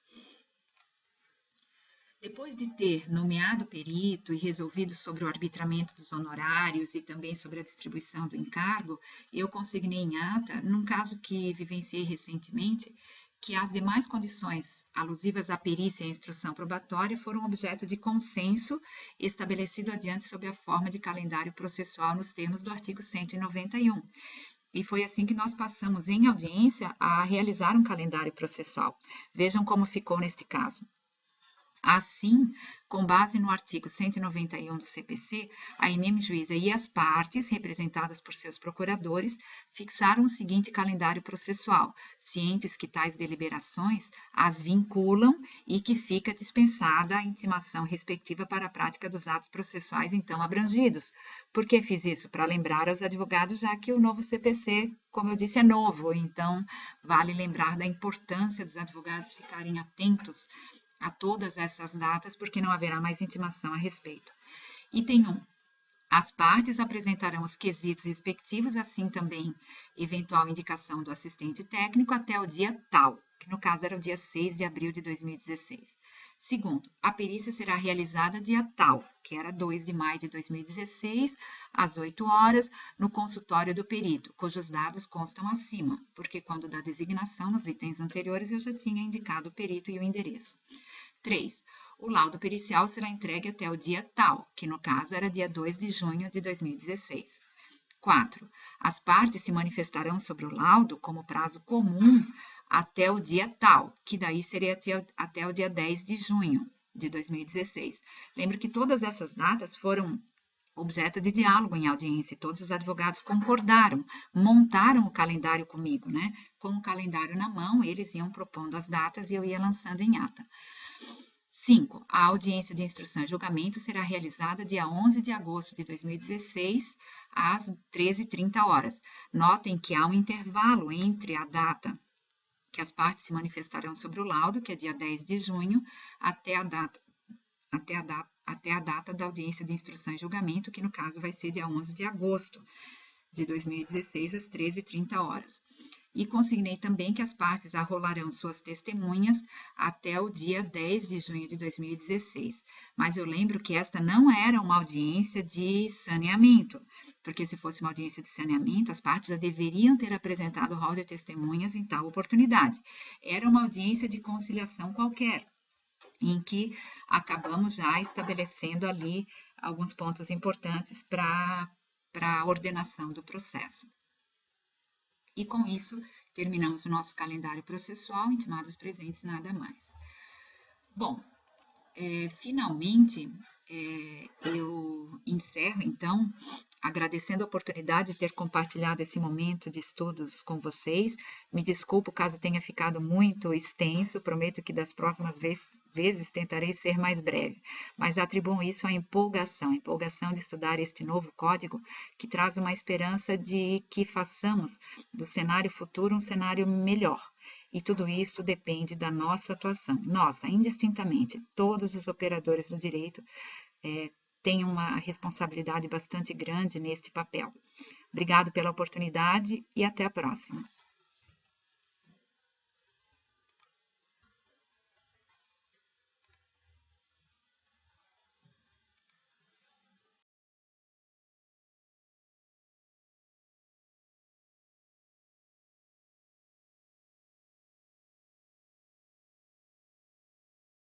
Depois de ter nomeado perito e resolvido sobre o arbitramento dos honorários e também sobre a distribuição do encargo, eu consignei em ata, num caso que vivenciei recentemente, que as demais condições alusivas à perícia e à instrução probatória foram objeto de consenso estabelecido adiante sob a forma de calendário processual nos termos do artigo 191. E foi assim que nós passamos em audiência a realizar um calendário processual. Vejam como ficou neste caso. Assim, com base no artigo 191 do CPC, a MM Juíza e as partes, representadas por seus procuradores, fixaram o seguinte calendário processual, cientes que tais deliberações as vinculam e que fica dispensada a intimação respectiva para a prática dos atos processuais então abrangidos. Por que fiz isso? Para lembrar aos advogados, já que o novo CPC, como eu disse, é novo, então vale lembrar da importância dos advogados ficarem atentos a todas essas datas, porque não haverá mais intimação a respeito. Item 1. As partes apresentarão os quesitos respectivos, assim também eventual indicação do assistente técnico até o dia tal, que no caso era o dia 6 de abril de 2016. Segundo, a perícia será realizada dia tal, que era 2 de maio de 2016, às 8 horas, no consultório do perito, cujos dados constam acima, porque quando da designação, nos itens anteriores, eu já tinha indicado o perito e o endereço. 3. O laudo pericial será entregue até o dia tal, que no caso era dia 2 de junho de 2016. 4. As partes se manifestarão sobre o laudo como prazo comum até o dia tal, que daí seria até o dia 10 de junho de 2016. Lembro que todas essas datas foram objeto de diálogo em audiência e todos os advogados concordaram, montaram o calendário comigo, né? Com o calendário na mão, eles iam propondo as datas e eu ia lançando em ata. 5. A audiência de instrução e julgamento será realizada dia 11 de agosto de 2016, às 13h30. Notem que há um intervalo entre a data que as partes se manifestarão sobre o laudo, que é dia 10 de junho, até a data da audiência de instrução e julgamento, que no caso vai ser dia 11 de agosto de 2016, às 13h30. E consignei também que as partes arrolarão suas testemunhas até o dia 10 de junho de 2016. Mas eu lembro que esta não era uma audiência de saneamento, porque se fosse uma audiência de saneamento, as partes já deveriam ter apresentado o rol de testemunhas em tal oportunidade. Era uma audiência de conciliação qualquer, em que acabamos já estabelecendo ali alguns pontos importantes para a ordenação do processo. E com isso, terminamos o nosso calendário processual, intimados presentes, nada mais. Bom, finalmente, eu encerro, então, agradecendo a oportunidade de ter compartilhado esse momento de estudos com vocês. Me desculpo caso tenha ficado muito extenso, prometo que das próximas vezes tentarei ser mais breve, mas atribuo isso à empolgação de estudar este novo código que traz uma esperança de que façamos do cenário futuro um cenário melhor. E tudo isso depende da nossa atuação, nossa, indistintamente. Todos os operadores do direito têm uma responsabilidade bastante grande neste papel. Obrigado pela oportunidade e até a próxima.